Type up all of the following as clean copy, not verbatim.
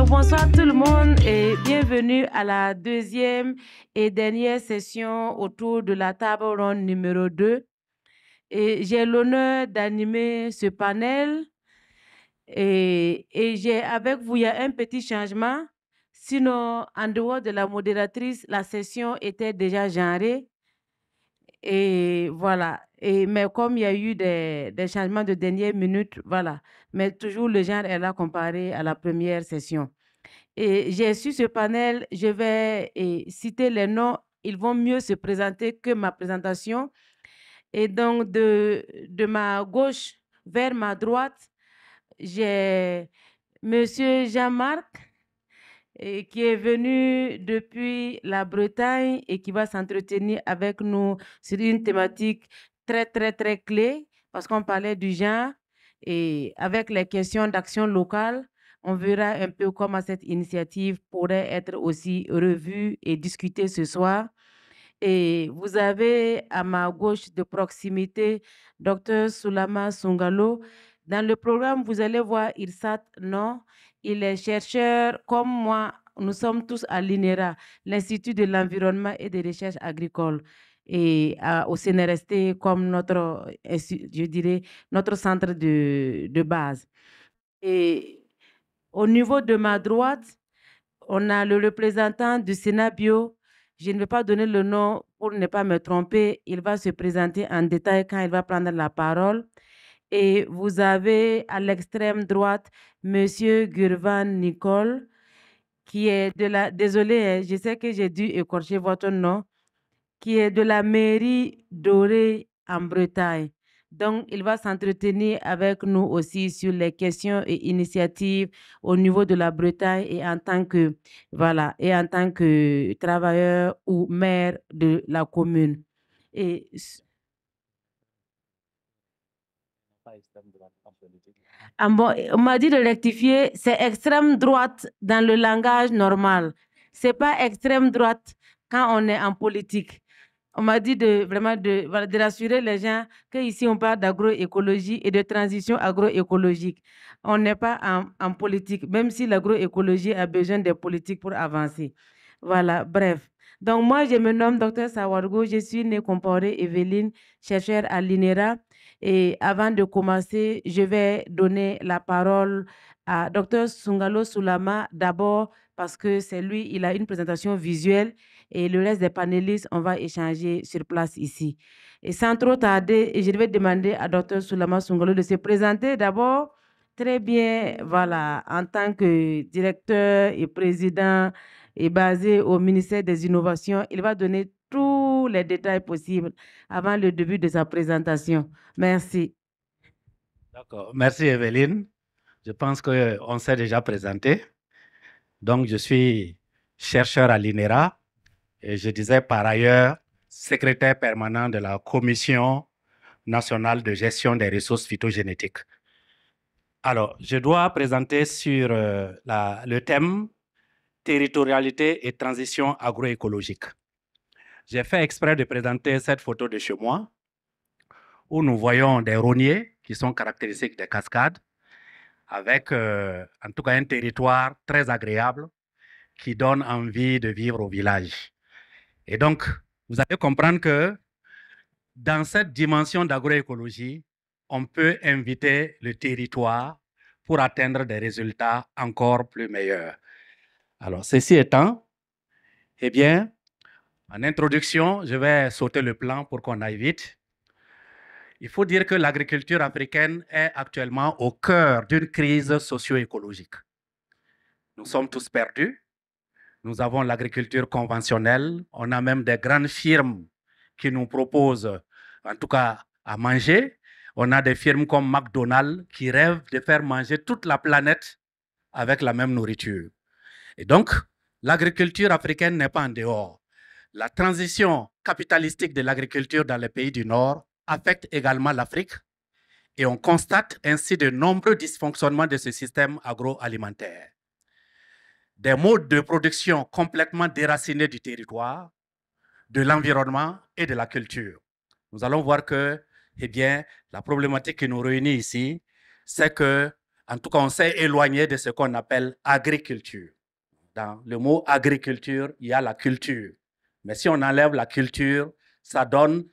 Bonsoir tout le monde et bienvenue à la deuxième et dernière session autour de la table ronde numéro 2. Et j'ai l'honneur d'animer ce panel et j'ai avec vous, il y a un petit changement. Sinon, en dehors de la modératrice, la session était déjà genrée. Et voilà. Mais comme il y a eu des changements de dernière minute, voilà. Mais toujours le genre est là comparé à la première session. Et j'ai su ce panel, je vais citer les noms, ils vont mieux se présenter que ma présentation. Et donc, de ma gauche vers ma droite, j'ai Monsieur Jean-Marc, qui est venu depuis la Bretagne et qui va s'entretenir avec nous sur une thématique très, très, très clé, parce qu'on parlait du genre et avec les questions d'action locale. On verra un peu comment cette initiative pourrait être aussi revue et discutée ce soir. Et vous avez à ma gauche de proximité Dr Soulama Sungalo. Dans le programme, vous allez voir Irsat, non, il est chercheur comme moi. Nous sommes tous à l'INERA, l'Institut de l'environnement et des recherches agricoles, et au CNRST comme notre, je dirais, notre centre de base. Et au niveau de ma droite, on a le représentant du Sénat Bio. Je ne vais pas donner le nom pour ne pas me tromper. Il va se présenter en détail quand il va prendre la parole. Et vous avez à l'extrême droite, Monsieur Gurvan Nicole, qui est de la... Désolée, je sais que j'ai dû écorcher votre nom, qui est de la mairie d'Orée en Bretagne. Donc, il va s'entretenir avec nous aussi sur les questions et initiatives au niveau de la Bretagne et en tant que, voilà, et en tant que travailleur ou maire de la commune. Et bon, on m'a dit de rectifier, c'est extrême droite dans le langage normal. C'est pas extrême droite quand on est en politique. On m'a dit vraiment de rassurer les gens qu'ici on parle d'agroécologie et de transition agroécologique. On n'est pas en politique, même si l'agroécologie a besoin des politiques pour avancer. Voilà, bref. Donc moi, je me nomme Dr Sawargo, je suis née Comparé Evelyne, chercheure à l'INERA. Et avant de commencer, je vais donner la parole à Dr Sungalo Soulama d'abord parce que c'est lui, il a une présentation visuelle et le reste des panélistes, on va échanger sur place ici. Et sans trop tarder, je vais demander à Dr Soulama Sungalo de se présenter d'abord très bien, voilà, en tant que directeur et président et basé au ministère des Innovations. Il va donner tous les détails possibles avant le début de sa présentation. Merci. D'accord. Merci, Evelyne. Je pense qu'on s'est déjà présenté. Donc, je suis chercheur à l'INERA et je disais par ailleurs secrétaire permanent de la Commission nationale de gestion des ressources phytogénétiques. Alors, je dois présenter sur le thème territorialité et transition agroécologique. J'ai fait exprès de présenter cette photo de chez moi où nous voyons des rogniers qui sont caractéristiques des cascades avec en tout cas un territoire très agréable qui donne envie de vivre au village. Et donc, vous allez comprendre que dans cette dimension d'agroécologie, on peut inviter le territoire pour atteindre des résultats encore plus meilleurs. Alors, ceci étant, eh bien, en introduction, je vais sauter le plan pour qu'on aille vite. Il faut dire que l'agriculture africaine est actuellement au cœur d'une crise socio-écologique. Nous sommes tous perdus. Nous avons l'agriculture conventionnelle. On a même des grandes firmes qui nous proposent, en tout cas, à manger. On a des firmes comme McDonald's qui rêvent de faire manger toute la planète avec la même nourriture. Et donc, l'agriculture africaine n'est pas en dehors. La transition capitalistique de l'agriculture dans les pays du Nord affecte également l'Afrique et on constate ainsi de nombreux dysfonctionnements de ce système agroalimentaire. Des modes de production complètement déracinés du territoire, de l'environnement et de la culture. Nous allons voir que, eh bien, la problématique qui nous réunit ici, c'est que, en tout cas, on s'est éloigné de ce qu'on appelle agriculture. Dans le mot agriculture, il y a la culture. Mais si on enlève la culture, ça donne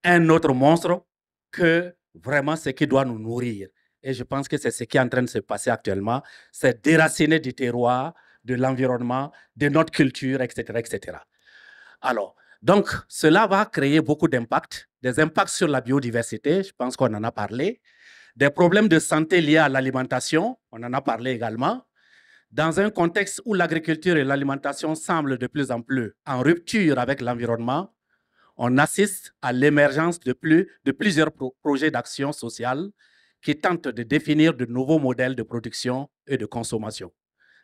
un autre monstre que vraiment ce qui doit nous nourrir. Et je pense que c'est ce qui est en train de se passer actuellement, c'est déraciner du terroir, de l'environnement, de notre culture, etc., etc. Alors, donc, cela va créer beaucoup d'impacts, des impacts sur la biodiversité, je pense qu'on en a parlé, des problèmes de santé liés à l'alimentation, on en a parlé également, dans un contexte où l'agriculture et l'alimentation semblent de plus en plus en rupture avec l'environnement, on assiste à l'émergence de plusieurs projets d'action sociale qui tentent de définir de nouveaux modèles de production et de consommation,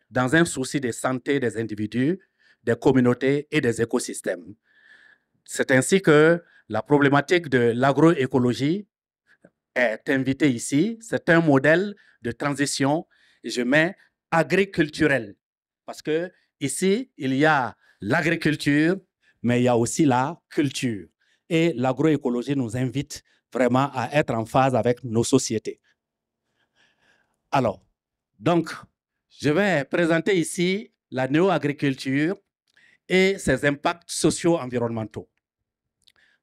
dans un souci de santé des individus, des communautés et des écosystèmes. C'est ainsi que la problématique de l'agroécologie est invitée ici. C'est un modèle de transition, et je mets agriculturel, parce que ici, il y a l'agriculture, mais il y a aussi la culture. Et l'agroécologie nous invite vraiment à être en phase avec nos sociétés. Alors, donc, je vais présenter ici la néo-agriculture et ses impacts socio-environnementaux.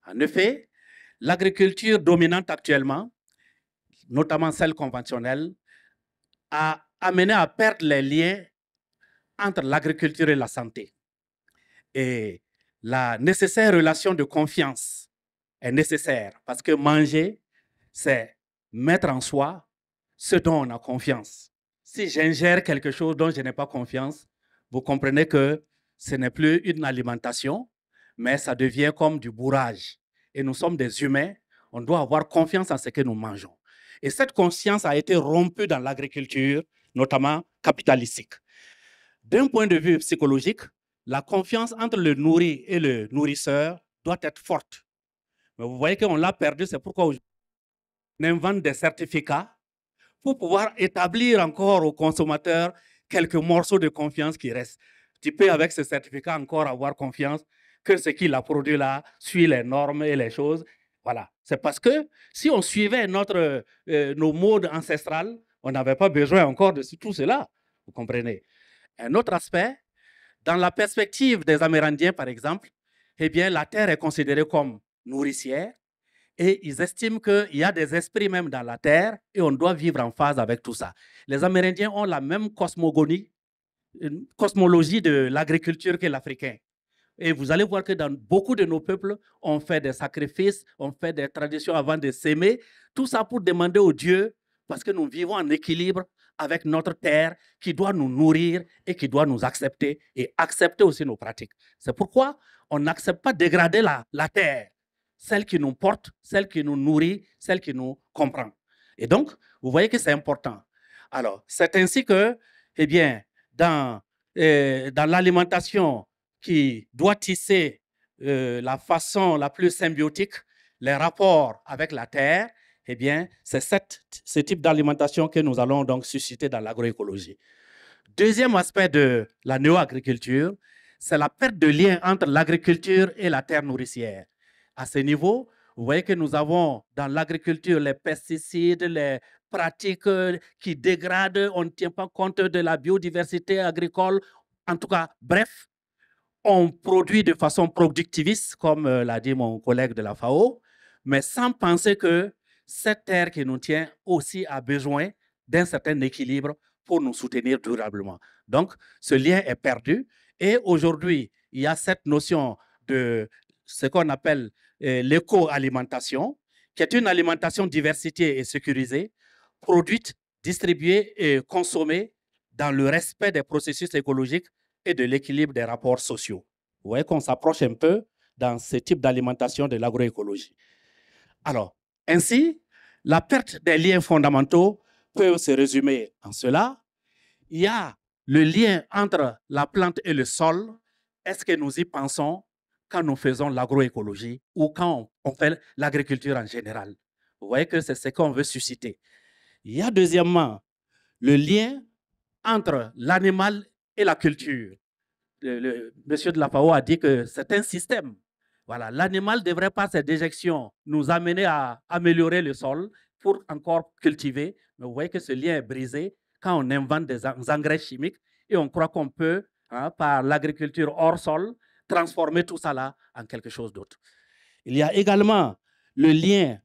En effet, l'agriculture dominante actuellement, notamment celle conventionnelle, a amené à perdre les liens entre l'agriculture et la santé. Et la nécessaire relation de confiance est nécessaire parce que manger, c'est mettre en soi ce dont on a confiance. Si j'ingère quelque chose dont je n'ai pas confiance, vous comprenez que ce n'est plus une alimentation, mais ça devient comme du bourrage. Et nous sommes des humains, on doit avoir confiance en ce que nous mangeons. Et cette conscience a été rompue dans l'agriculture, notamment capitalistique. D'un point de vue psychologique, la confiance entre le nourri et le nourrisseur doit être forte. Mais vous voyez qu'on l'a perdu, c'est pourquoi on invente des certificats pour pouvoir établir encore au consommateur quelques morceaux de confiance qui restent. Tu peux, avec ce certificat, encore avoir confiance que ce qu'il a produit là suit les normes et les choses. Voilà. C'est parce que si on suivait nos modes ancestrales, on n'avait pas besoin encore de tout cela. Vous comprenez? Un autre aspect, dans la perspective des Amérindiens, par exemple, eh bien, la terre est considérée comme nourricière et ils estiment qu'il y a des esprits même dans la terre et on doit vivre en phase avec tout ça. Les Amérindiens ont la même cosmogonie, une cosmologie de l'agriculture que l'Africain. Et vous allez voir que dans beaucoup de nos peuples, on fait des sacrifices, on fait des traditions avant de s'aimer, tout ça pour demander au Dieu, parce que nous vivons en équilibre avec notre terre qui doit nous nourrir et qui doit nous accepter et accepter aussi nos pratiques. C'est pourquoi on n'accepte pas dégrader la terre, celle qui nous porte, celle qui nous nourrit, celle qui nous comprend. Et donc, vous voyez que c'est important. Alors, c'est ainsi que, eh bien, dans l'alimentation qui doit tisser la façon la plus symbiotique, les rapports avec la terre, eh bien, c'est ce type d'alimentation que nous allons donc susciter dans l'agroécologie. Deuxième aspect de la néo-agriculture, c'est la perte de lien entre l'agriculture et la terre nourricière. À ce niveau, vous voyez que nous avons dans l'agriculture les pesticides, les pratiques qui dégradent, on ne tient pas compte de la biodiversité agricole. En tout cas, bref, on produit de façon productiviste, comme l'a dit mon collègue de la FAO, mais sans penser que cette terre qui nous tient aussi a besoin d'un certain équilibre pour nous soutenir durablement. Donc, ce lien est perdu. Et aujourd'hui, il y a cette notion de ce qu'on appelle l'éco-alimentation, qui est une alimentation diversifiée et sécurisée, produite, distribuée et consommée dans le respect des processus écologiques et de l'équilibre des rapports sociaux. Vous voyez qu'on s'approche un peu dans ce type d'alimentation de l'agroécologie. Alors, ainsi, la perte des liens fondamentaux peut se résumer en cela. Il y a le lien entre la plante et le sol, est-ce que nous y pensons quand nous faisons l'agroécologie ou quand on fait l'agriculture en général? Vous voyez que c'est ce qu'on veut susciter. Il y a deuxièmement le lien entre l'animal et la culture. Le monsieur de la FAO a dit que c'est un système. Voilà, l'animal devrait par ses déjections nous amener à améliorer le sol pour encore cultiver. Mais vous voyez que ce lien est brisé quand on invente des engrais chimiques et on croit qu'on peut, par l'agriculture hors sol, transformer tout ça là en quelque chose d'autre. Il y a également le lien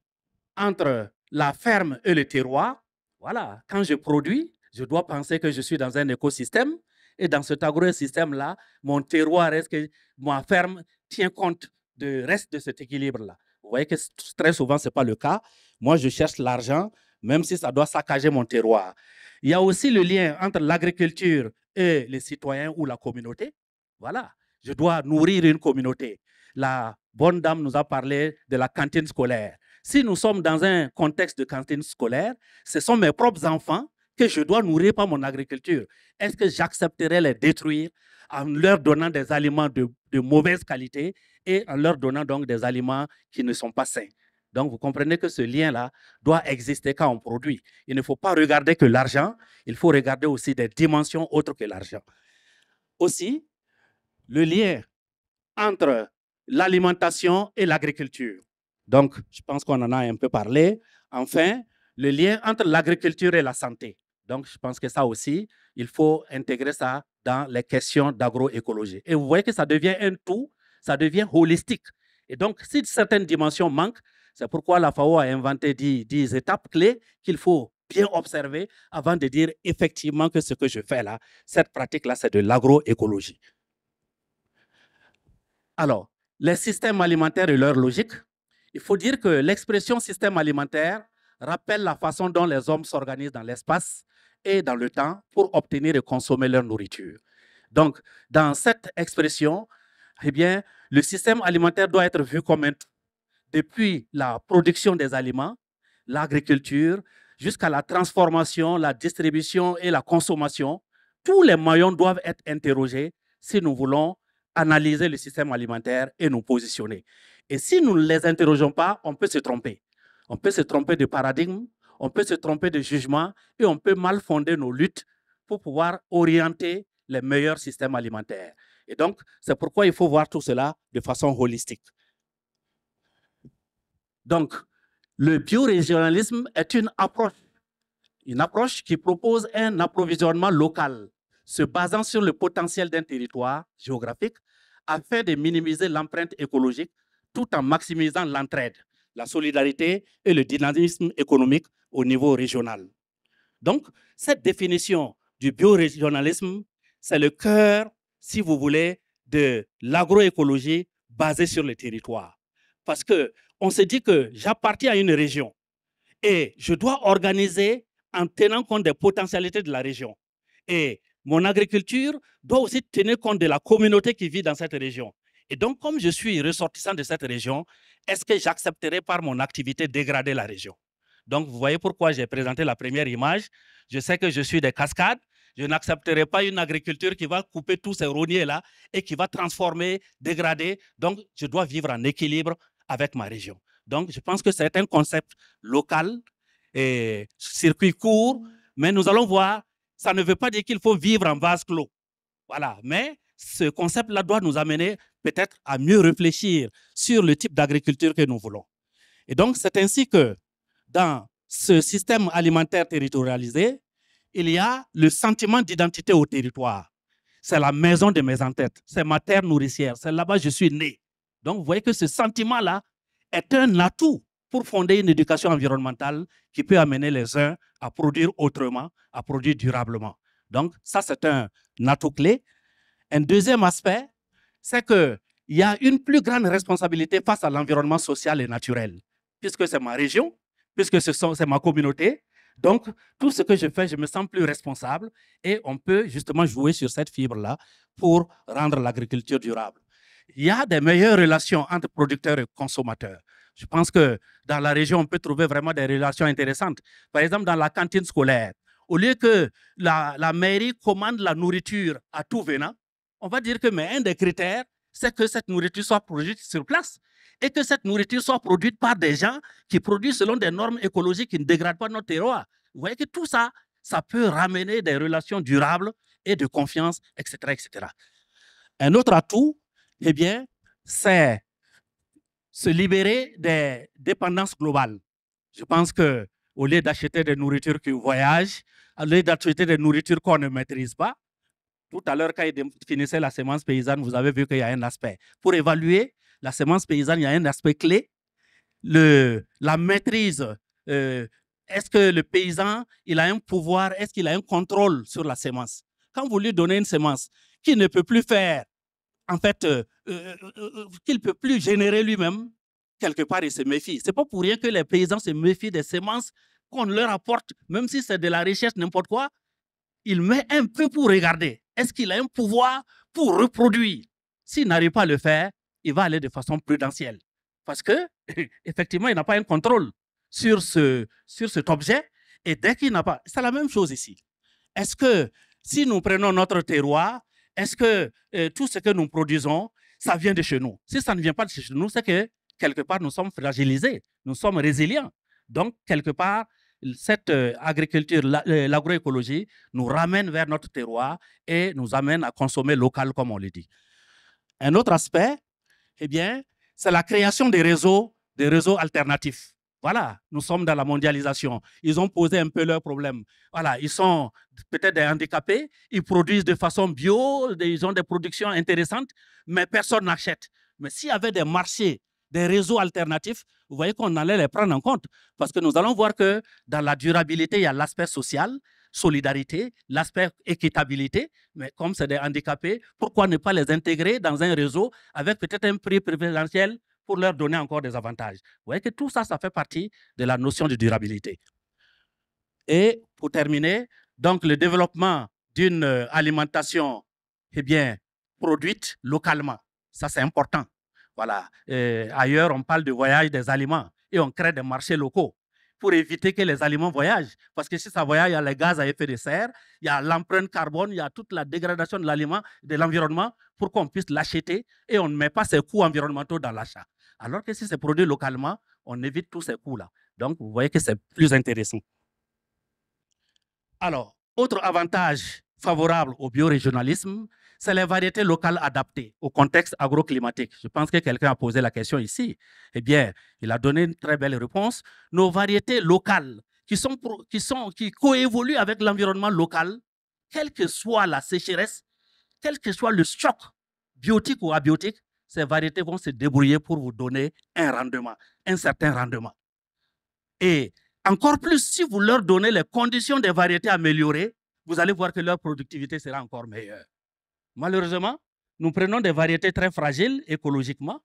entre la ferme et le terroir. Voilà, quand je produis, je dois penser que je suis dans un écosystème et dans cet agro-système-là, mon terroir, est-ce que ma ferme tient compte du reste de cet équilibre-là? Vous voyez que très souvent, ce n'est pas le cas. Moi, je cherche l'argent, même si ça doit saccager mon terroir. Il y a aussi le lien entre l'agriculture et les citoyens ou la communauté. Voilà, je dois nourrir une communauté. La bonne dame nous a parlé de la cantine scolaire. Si nous sommes dans un contexte de cantine scolaire, ce sont mes propres enfants que je dois nourrir par mon agriculture. Est-ce que j'accepterais les détruire en leur donnant des aliments de mauvaise qualité et en leur donnant donc des aliments qui ne sont pas sains? Donc, vous comprenez que ce lien-là doit exister quand on produit. Il ne faut pas regarder que l'argent, il faut regarder aussi des dimensions autres que l'argent. Aussi, le lien entre l'alimentation et l'agriculture. Donc, je pense qu'on en a un peu parlé. Enfin, le lien entre l'agriculture et la santé. Donc, je pense que ça aussi, il faut intégrer ça dans les questions d'agroécologie. Et vous voyez que ça devient un tout, ça devient holistique. Et donc, si certaines dimensions manquent, c'est pourquoi la FAO a inventé 10 étapes clés qu'il faut bien observer avant de dire effectivement que ce que je fais là, cette pratique-là, c'est de l'agroécologie. Alors, les systèmes alimentaires et leur logique, il faut dire que l'expression système alimentaire rappelle la façon dont les hommes s'organisent dans l'espace et dans le temps pour obtenir et consommer leur nourriture. Donc, dans cette expression, eh bien, le système alimentaire doit être vu comme un tout. Depuis la production des aliments, l'agriculture, jusqu'à la transformation, la distribution et la consommation, tous les maillons doivent être interrogés si nous voulons analyser le système alimentaire et nous positionner. Et si nous ne les interrogeons pas, on peut se tromper. On peut se tromper de paradigme, on peut se tromper de jugement et on peut mal fonder nos luttes pour pouvoir orienter les meilleurs systèmes alimentaires. Et donc, c'est pourquoi il faut voir tout cela de façon holistique. Donc, le biorégionalisme est une approche qui propose un approvisionnement local, se basant sur le potentiel d'un territoire géographique afin de minimiser l'empreinte écologique tout en maximisant l'entraide, la solidarité et le dynamisme économique au niveau régional. Donc, cette définition du biorégionalisme, c'est le cœur, si vous voulez, de l'agroécologie basée sur le territoire. Parce qu'on se dit que j'appartiens à une région et je dois organiser en tenant compte des potentialités de la région. Et mon agriculture doit aussi tenir compte de la communauté qui vit dans cette région. Et donc, comme je suis ressortissant de cette région, est-ce que j'accepterai par mon activité dégrader la région? Donc, vous voyez pourquoi j'ai présenté la première image. Je sais que je suis des cascades. Je n'accepterai pas une agriculture qui va couper tous ces rogniers-là et qui va transformer, dégrader. Donc, je dois vivre en équilibre avec ma région. Donc, je pense que c'est un concept local et circuit court, mais nous allons voir, ça ne veut pas dire qu'il faut vivre en vase clos. Voilà, mais ce concept-là doit nous amener peut-être à mieux réfléchir sur le type d'agriculture que nous voulons. Et donc, c'est ainsi que dans ce système alimentaire territorialisé, il y a le sentiment d'identité au territoire. C'est la maison de mes ancêtres, c'est ma terre nourricière, c'est là-bas que je suis né. Donc, vous voyez que ce sentiment-là est un atout pour fonder une éducation environnementale qui peut amener les uns à produire autrement, à produire durablement. Donc, ça, c'est un atout clé. Un deuxième aspect, c'est qu'il y a une plus grande responsabilité face à l'environnement social et naturel, puisque c'est ma région, puisque c'est ma communauté. Donc, tout ce que je fais, je me sens plus responsable et on peut justement jouer sur cette fibre-là pour rendre l'agriculture durable. Il y a des meilleures relations entre producteurs et consommateurs. Je pense que dans la région, on peut trouver vraiment des relations intéressantes. Par exemple, dans la cantine scolaire, au lieu que la mairie commande la nourriture à tout venant, on va dire que mais un des critères, c'est que cette nourriture soit produite sur place et que cette nourriture soit produite par des gens qui produisent selon des normes écologiques qui ne dégradent pas notre terroir. Vous voyez que tout ça, ça peut ramener des relations durables et de confiance, etc., etc. Un autre atout, eh bien, c'est se libérer des dépendances globales. Je pense qu'au lieu d'acheter des nourritures qui voyagent, au lieu d'acheter des nourritures qu'on ne maîtrise pas, tout à l'heure, quand il définissait la semence paysanne, vous avez vu qu'il y a un aspect. Pour évaluer la semence paysanne, il y a un aspect clé, la maîtrise. Est-ce que le paysan, il a un pouvoir, est-ce qu'il a un contrôle sur la semence? Quand vous lui donnez une semence qu'il ne peut plus faire, en fait, qu'il ne peut plus générer lui-même, quelque part, il se méfie. Ce n'est pas pour rien que les paysans se méfient des semences qu'on leur apporte, même si c'est de la recherche, n'importe quoi. Il met un peu pour regarder. Est-ce qu'il a un pouvoir pour reproduire? S'il n'arrive pas à le faire, il va aller de façon prudentielle. Parce que, effectivement, il n'a pas un contrôle sur cet objet. Et dès qu'il n'a pas... C'est la même chose ici. Est-ce que, si nous prenons notre terroir, est-ce que tout ce que nous produisons, ça vient de chez nous? Si ça ne vient pas de chez nous, c'est que, quelque part, nous sommes fragilisés, nous sommes résilients. Donc, quelque part, cette agriculture, l'agroécologie, nous ramène vers notre terroir et nous amène à consommer local, comme on le dit. Un autre aspect, eh bien, c'est la création des réseaux alternatifs. Voilà, nous sommes dans la mondialisation. Ils ont posé un peu leurs problèmes. Voilà, ils sont peut-être des handicapés, ils produisent de façon bio, ils ont des productions intéressantes, mais personne n'achète. Mais s'il y avait des marchés, des réseaux alternatifs, vous voyez qu'on allait les prendre en compte. Parce que nous allons voir que dans la durabilité, il y a l'aspect social, solidarité, l'aspect équitabilité, mais comme c'est des handicapés, pourquoi ne pas les intégrer dans un réseau avec peut-être un prix préférentiel pour leur donner encore des avantages? Vous voyez que tout ça, ça fait partie de la notion de durabilité. Et pour terminer, donc le développement d'une alimentation produite localement, ça c'est important. Voilà. Ailleurs, on parle de voyage des aliments et on crée des marchés locaux pour éviter que les aliments voyagent. Parce que si ça voyage, il y a les gaz à effet de serre, il y a l'empreinte carbone, il y a toute la dégradation de l'aliment, de l'environnement pour qu'on puisse l'acheter et on ne met pas ces coûts environnementaux dans l'achat. Alors que si c'est produit localement, on évite tous ces coûts-là. Donc, vous voyez que c'est plus intéressant. Alors, autre avantage favorable au biorégionalisme, c'est les variétés locales adaptées au contexte agroclimatique. Je pense que quelqu'un a posé la question ici. Eh bien, il a donné une très belle réponse. Nos variétés locales qui coévoluent avec l'environnement local, quelle que soit la sécheresse, quel que soit le choc biotique ou abiotique, ces variétés vont se débrouiller pour vous donner un rendement, un certain rendement. Et encore plus, si vous leur donnez les conditions des variétés améliorées, vous allez voir que leur productivité sera encore meilleure. Malheureusement, nous prenons des variétés très fragiles écologiquement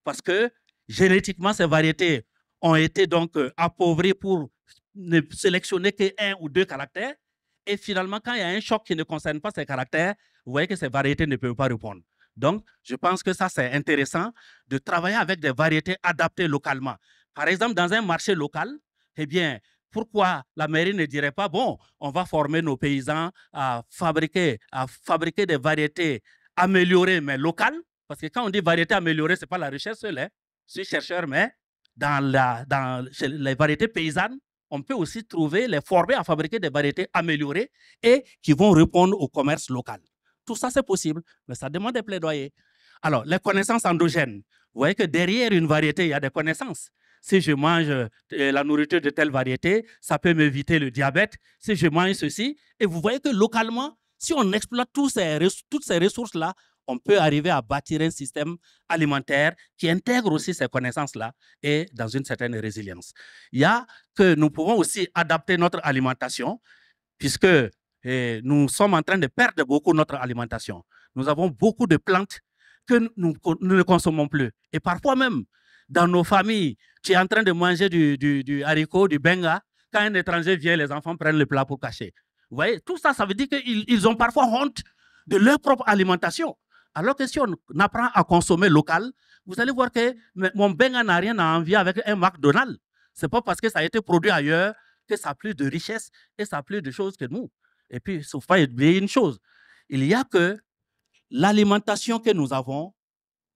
parce que génétiquement, ces variétés ont été donc appauvries pour ne sélectionner qu'un ou deux caractères. Et finalement, quand il y a un choc qui ne concerne pas ces caractères, vous voyez que ces variétés ne peuvent pas répondre. Donc, je pense que ça, c'est intéressant de travailler avec des variétés adaptées localement. Par exemple, dans un marché local, eh bien, pourquoi la mairie ne dirait pas, bon, on va former nos paysans à fabriquer des variétés améliorées, mais locales? Parce que quand on dit variété améliorée, ce n'est pas la recherche seule. Hein. Je suis chercheur, mais chez les variétés paysannes, on peut aussi trouver, les former à fabriquer des variétés améliorées et qui vont répondre au commerce local. Tout ça, c'est possible, mais ça demande des plaidoyers. Alors, les connaissances endogènes. Vous voyez que derrière une variété, il y a des connaissances. Si je mange la nourriture de telle variété, ça peut m'éviter le diabète. Si je mange ceci, et vous voyez que localement, si on exploite toutes ces ressources-là, on peut arriver à bâtir un système alimentaire qui intègre aussi ces connaissances-là et dans une certaine résilience. Il y a que nous pouvons aussi adapter notre alimentation puisque nous sommes en train de perdre beaucoup notre alimentation. Nous avons beaucoup de plantes que nous ne consommons plus. Et parfois même, dans nos familles, tu es en train de manger du haricot, du benga. Quand un étranger vient, les enfants prennent le plat pour cacher. Vous voyez, tout ça, ça veut dire qu'ils ont parfois honte de leur propre alimentation. Alors que si on apprend à consommer local, vous allez voir que mon benga n'a rien à envier avec un McDonald's. Ce n'est pas parce que ça a été produit ailleurs que ça a plus de richesse et ça a plus de choses que nous. Et puis, il ne faut pas oublier une chose. Il y a que l'alimentation que nous avons,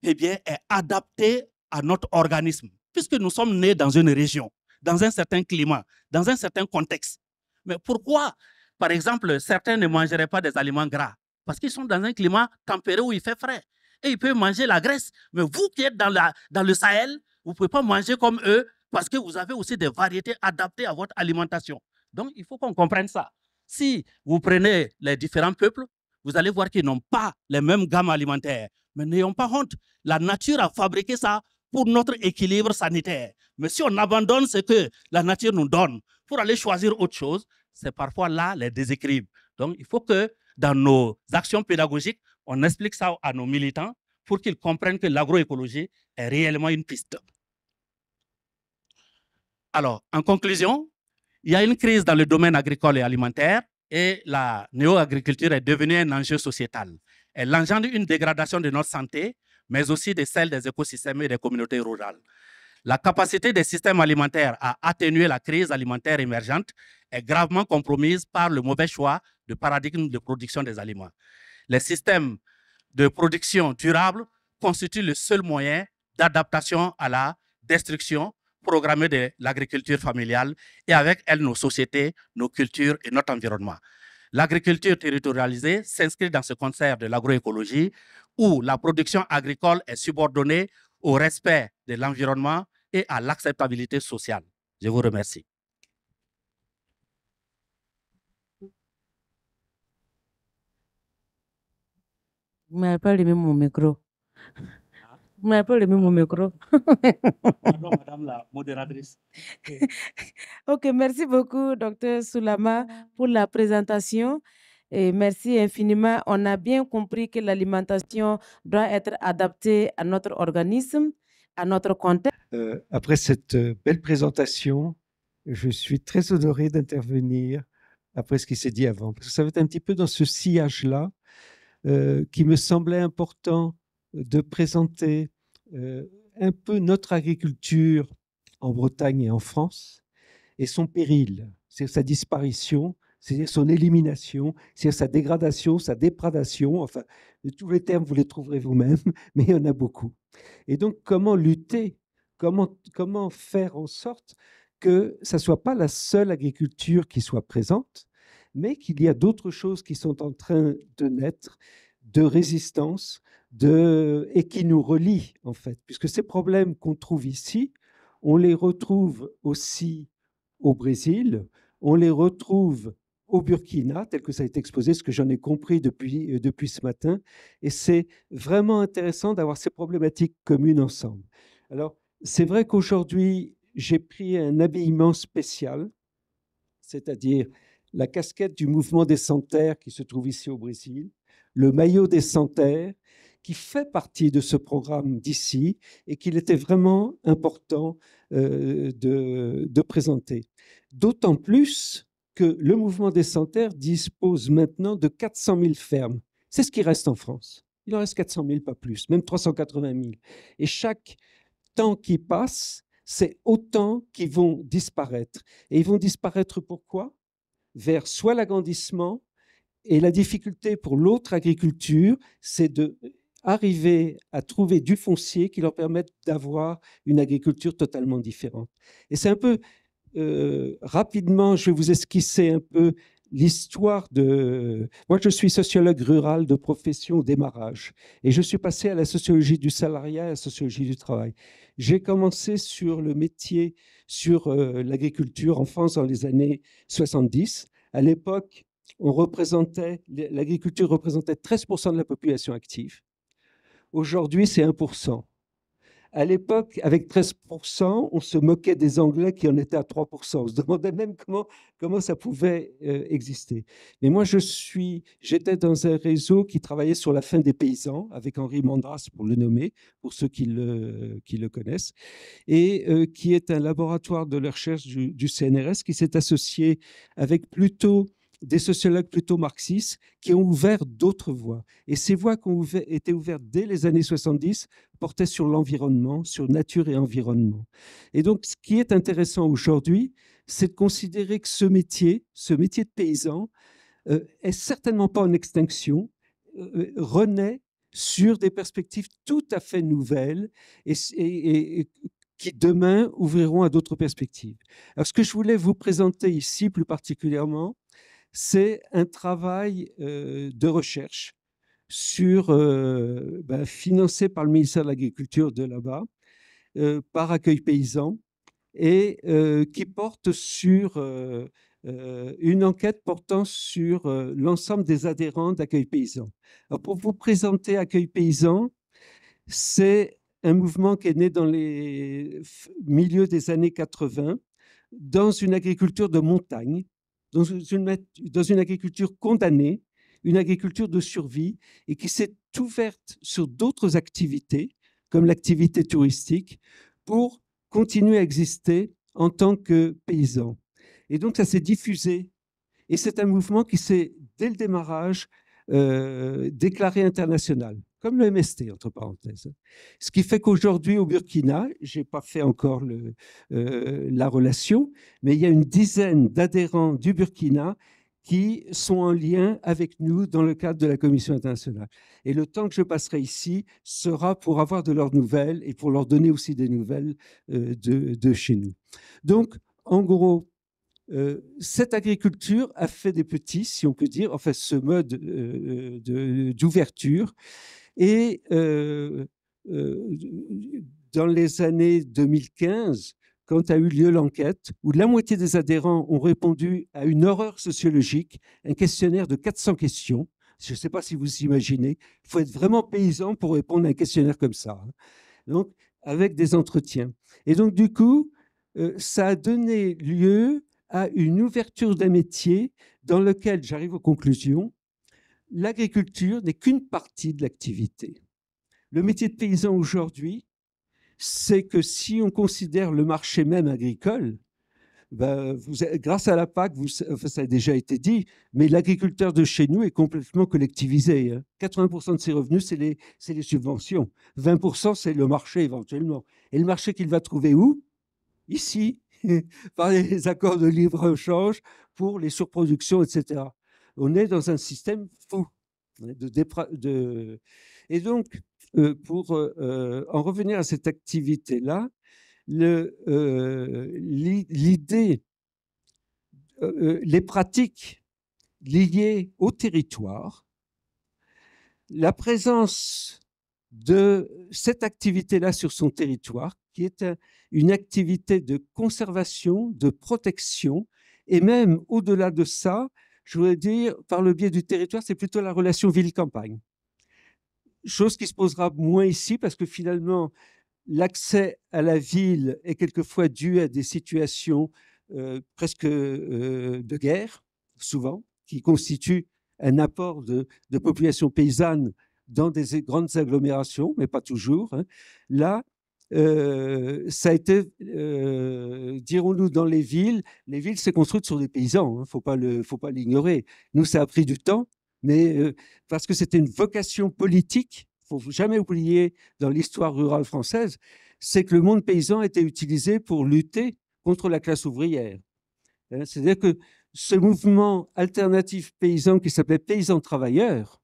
eh bien, est adaptée à notre organisme, puisque nous sommes nés dans une région, dans un certain climat, dans un certain contexte. Mais pourquoi, par exemple, certains ne mangeraient pas des aliments gras? Parce qu'ils sont dans un climat tempéré où il fait frais. Et ils peuvent manger la graisse. Mais vous qui êtes dans le Sahel, vous ne pouvez pas manger comme eux parce que vous avez aussi des variétés adaptées à votre alimentation. Donc, il faut qu'on comprenne ça. Si vous prenez les différents peuples, vous allez voir qu'ils n'ont pas les mêmes gammes alimentaires. Mais n'ayons pas honte. La nature a fabriqué ça pour notre équilibre sanitaire. Mais si on abandonne ce que la nature nous donne pour aller choisir autre chose, c'est parfois là les déséquilibres. Donc, il faut que dans nos actions pédagogiques, on explique ça à nos militants pour qu'ils comprennent que l'agroécologie est réellement une piste. Alors, en conclusion, il y a une crise dans le domaine agricole et alimentaire et la néo-agriculture est devenue un enjeu sociétal. Elle engendre une dégradation de notre santé, mais aussi de celle des écosystèmes et des communautés rurales. La capacité des systèmes alimentaires à atténuer la crise alimentaire émergente est gravement compromise par le mauvais choix de paradigme de production des aliments. Les systèmes de production durable constituent le seul moyen d'adaptation à la destruction programmée de l'agriculture familiale et avec elle nos sociétés, nos cultures et notre environnement. L'agriculture territorialisée s'inscrit dans ce concert de l'agroécologie où la production agricole est subordonnée au respect de l'environnement et à l'acceptabilité sociale. Je vous remercie. Vous m'avez pas allumé mon micro. Vous m'avez pas allumé mon micro. Pardon, madame la modératrice. Ok, merci beaucoup, Dr Soulama, pour la présentation. Et merci infiniment. On a bien compris que l'alimentation doit être adaptée à notre organisme, à notre contexte. Après cette belle présentation, je suis très honoré d'intervenir après ce qui s'est dit avant. Parce que ça va être un petit peu dans ce sillage-là qui me semblait important de présenter un peu notre agriculture en Bretagne et en France et son péril, c'est sa disparition, c'est son élimination, c'est sa dégradation, sa dépradation, enfin, tous les termes, vous les trouverez vous-même, mais il y en a beaucoup. Et donc, comment lutter, comment faire en sorte que ça ne soit pas la seule agriculture qui soit présente, mais qu'il y a d'autres choses qui sont en train de naître, de résistance, et qui nous relient, en fait, puisque ces problèmes qu'on trouve ici, on les retrouve aussi au Brésil, on les retrouve au Burkina, tel que ça a été exposé, ce que j'en ai compris depuis ce matin. Et c'est vraiment intéressant d'avoir ces problématiques communes ensemble. Alors, c'est vrai qu'aujourd'hui, j'ai pris un habillement spécial, c'est-à-dire la casquette du mouvement des Sans-Terre qui se trouve ici au Brésil, le maillot des Sans-Terre, qui fait partie de ce programme d'ici et qu'il était vraiment important de présenter. D'autant plus que le mouvement des Sans-Terre dispose maintenant de 400 000 fermes. C'est ce qui reste en France. Il en reste 400 000, pas plus, même 380 000. Et chaque temps qui passe, c'est autant qui vont disparaître. Et ils vont disparaître pourquoi? Vers soit l'agrandissement, et la difficulté pour l'autre agriculture, c'est d'arriver à trouver du foncier qui leur permette d'avoir une agriculture totalement différente. Et c'est un peu, rapidement, je vais vous esquisser un peu l'histoire de... Moi, je suis sociologue rural de profession au démarrage et je suis passé à la sociologie du salariat et à la sociologie du travail. J'ai commencé sur le métier, sur l'agriculture en France dans les années 70. À l'époque, l'agriculture représentait 13% de la population active. Aujourd'hui, c'est 1%. À l'époque, avec 13%, on se moquait des Anglais qui en étaient à 3%. On se demandait même comment ça pouvait exister. Mais moi, j'étais dans un réseau qui travaillait sur la faim des paysans, avec Henri Mandras, pour le nommer, pour ceux qui le connaissent, et qui est un laboratoire de recherche du CNRS qui s'est associé avec plutôt des sociologues plutôt marxistes qui ont ouvert d'autres voies. Et ces voies qui ont été ouvertes dès les années 70 portaient sur l'environnement, sur nature et environnement. Et donc, ce qui est intéressant aujourd'hui, c'est de considérer que ce métier de paysan, est certainement pas en extinction, renaît sur des perspectives tout à fait nouvelles et qui demain ouvriront à d'autres perspectives. Alors, ce que je voulais vous présenter ici plus particulièrement, c'est un travail de recherche financé par le ministère de l'Agriculture de là-bas, par Accueil Paysan, et qui porte sur une enquête portant sur l'ensemble des adhérents d'Accueil Paysan. Alors, pour vous présenter Accueil Paysan, c'est un mouvement qui est né dans les milieux des années 80, dans une agriculture de montagne, dans une agriculture condamnée, une agriculture de survie, et qui s'est ouverte sur d'autres activités, comme l'activité touristique, pour continuer à exister en tant que paysan. Et donc, ça s'est diffusé. Et c'est un mouvement qui s'est, dès le démarrage, déclaré international, comme le MST, entre parenthèses. Ce qui fait qu'aujourd'hui, au Burkina, je n'ai pas fait encore la relation, mais il y a une dizaine d'adhérents du Burkina qui sont en lien avec nous dans le cadre de la Commission internationale. Et le temps que je passerai ici sera pour avoir de leurs nouvelles et pour leur donner aussi des nouvelles de chez nous. Donc, en gros, cette agriculture a fait des petits, si on peut dire, enfin ce mode d'ouverture. Et dans les années 2015, quand a eu lieu l'enquête, où la moitié des adhérents ont répondu à une horreur sociologique, un questionnaire de 400 questions. Je ne sais pas si vous imaginez, il faut être vraiment paysan pour répondre à un questionnaire comme ça. Donc, avec des entretiens. Et donc, du coup, ça a donné lieu à une ouverture d'un métier dans lequel, j'arrive aux conclusions, l'agriculture n'est qu'une partie de l'activité. Le métier de paysan aujourd'hui, c'est que si on considère le marché même agricole, grâce à la PAC, ça a déjà été dit, mais l'agriculteur de chez nous est complètement collectivisé. 80% de ses revenus, c'est les subventions. 20%, c'est le marché éventuellement. Et le marché qu'il va trouver où? Ici, par les accords de libre-échange pour les surproductions, etc. On est dans un système fou. Et donc, pour en revenir à cette activité-là, l'idée, les pratiques liées au territoire, la présence de cette activité-là sur son territoire, qui est une activité de conservation, de protection, et même au-delà de ça, je voudrais dire, par le biais du territoire, c'est plutôt la relation ville-campagne. Chose qui se posera moins ici, parce que finalement, l'accès à la ville est quelquefois dû à des situations presque de guerre, souvent, qui constituent un apport de population paysanne dans des grandes agglomérations, mais pas toujours. Hein. Là, ça a été, dirons-nous, dans les villes s'est construite sur des paysans, il ne faut pas l'ignorer. Nous, ça a pris du temps, mais parce que c'était une vocation politique. Il ne faut jamais oublier dans l'histoire rurale française, c'est que le monde paysan était utilisé pour lutter contre la classe ouvrière. C'est-à-dire que ce mouvement alternatif paysan qui s'appelait Paysans Travailleurs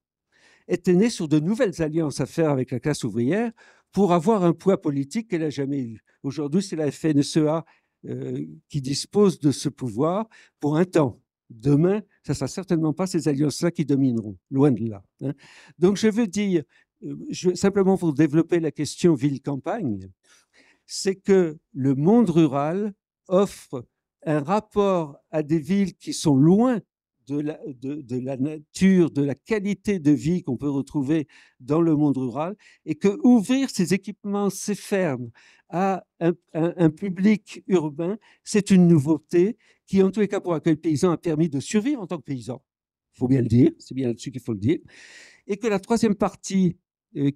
était né sur de nouvelles alliances à faire avec la classe ouvrière pour avoir un poids politique qu'elle n'a jamais eu. Aujourd'hui, c'est la FNSEA qui dispose de ce pouvoir pour un temps. Demain, ce ne sera certainement pas ces alliances-là qui domineront, loin de là. Hein. Donc, je veux dire, simplement pour développer la question ville-campagne, c'est que le monde rural offre un rapport à des villes qui sont loin de la nature, de la qualité de vie qu'on peut retrouver dans le monde rural, et que ouvrir ces équipements, ces fermes à un public urbain, c'est une nouveauté qui, en tous les cas, pour Accueil Paysan, a permis de survivre en tant que paysan. Il faut bien le dire, c'est bien là-dessus qu'il faut le dire. Et que la troisième partie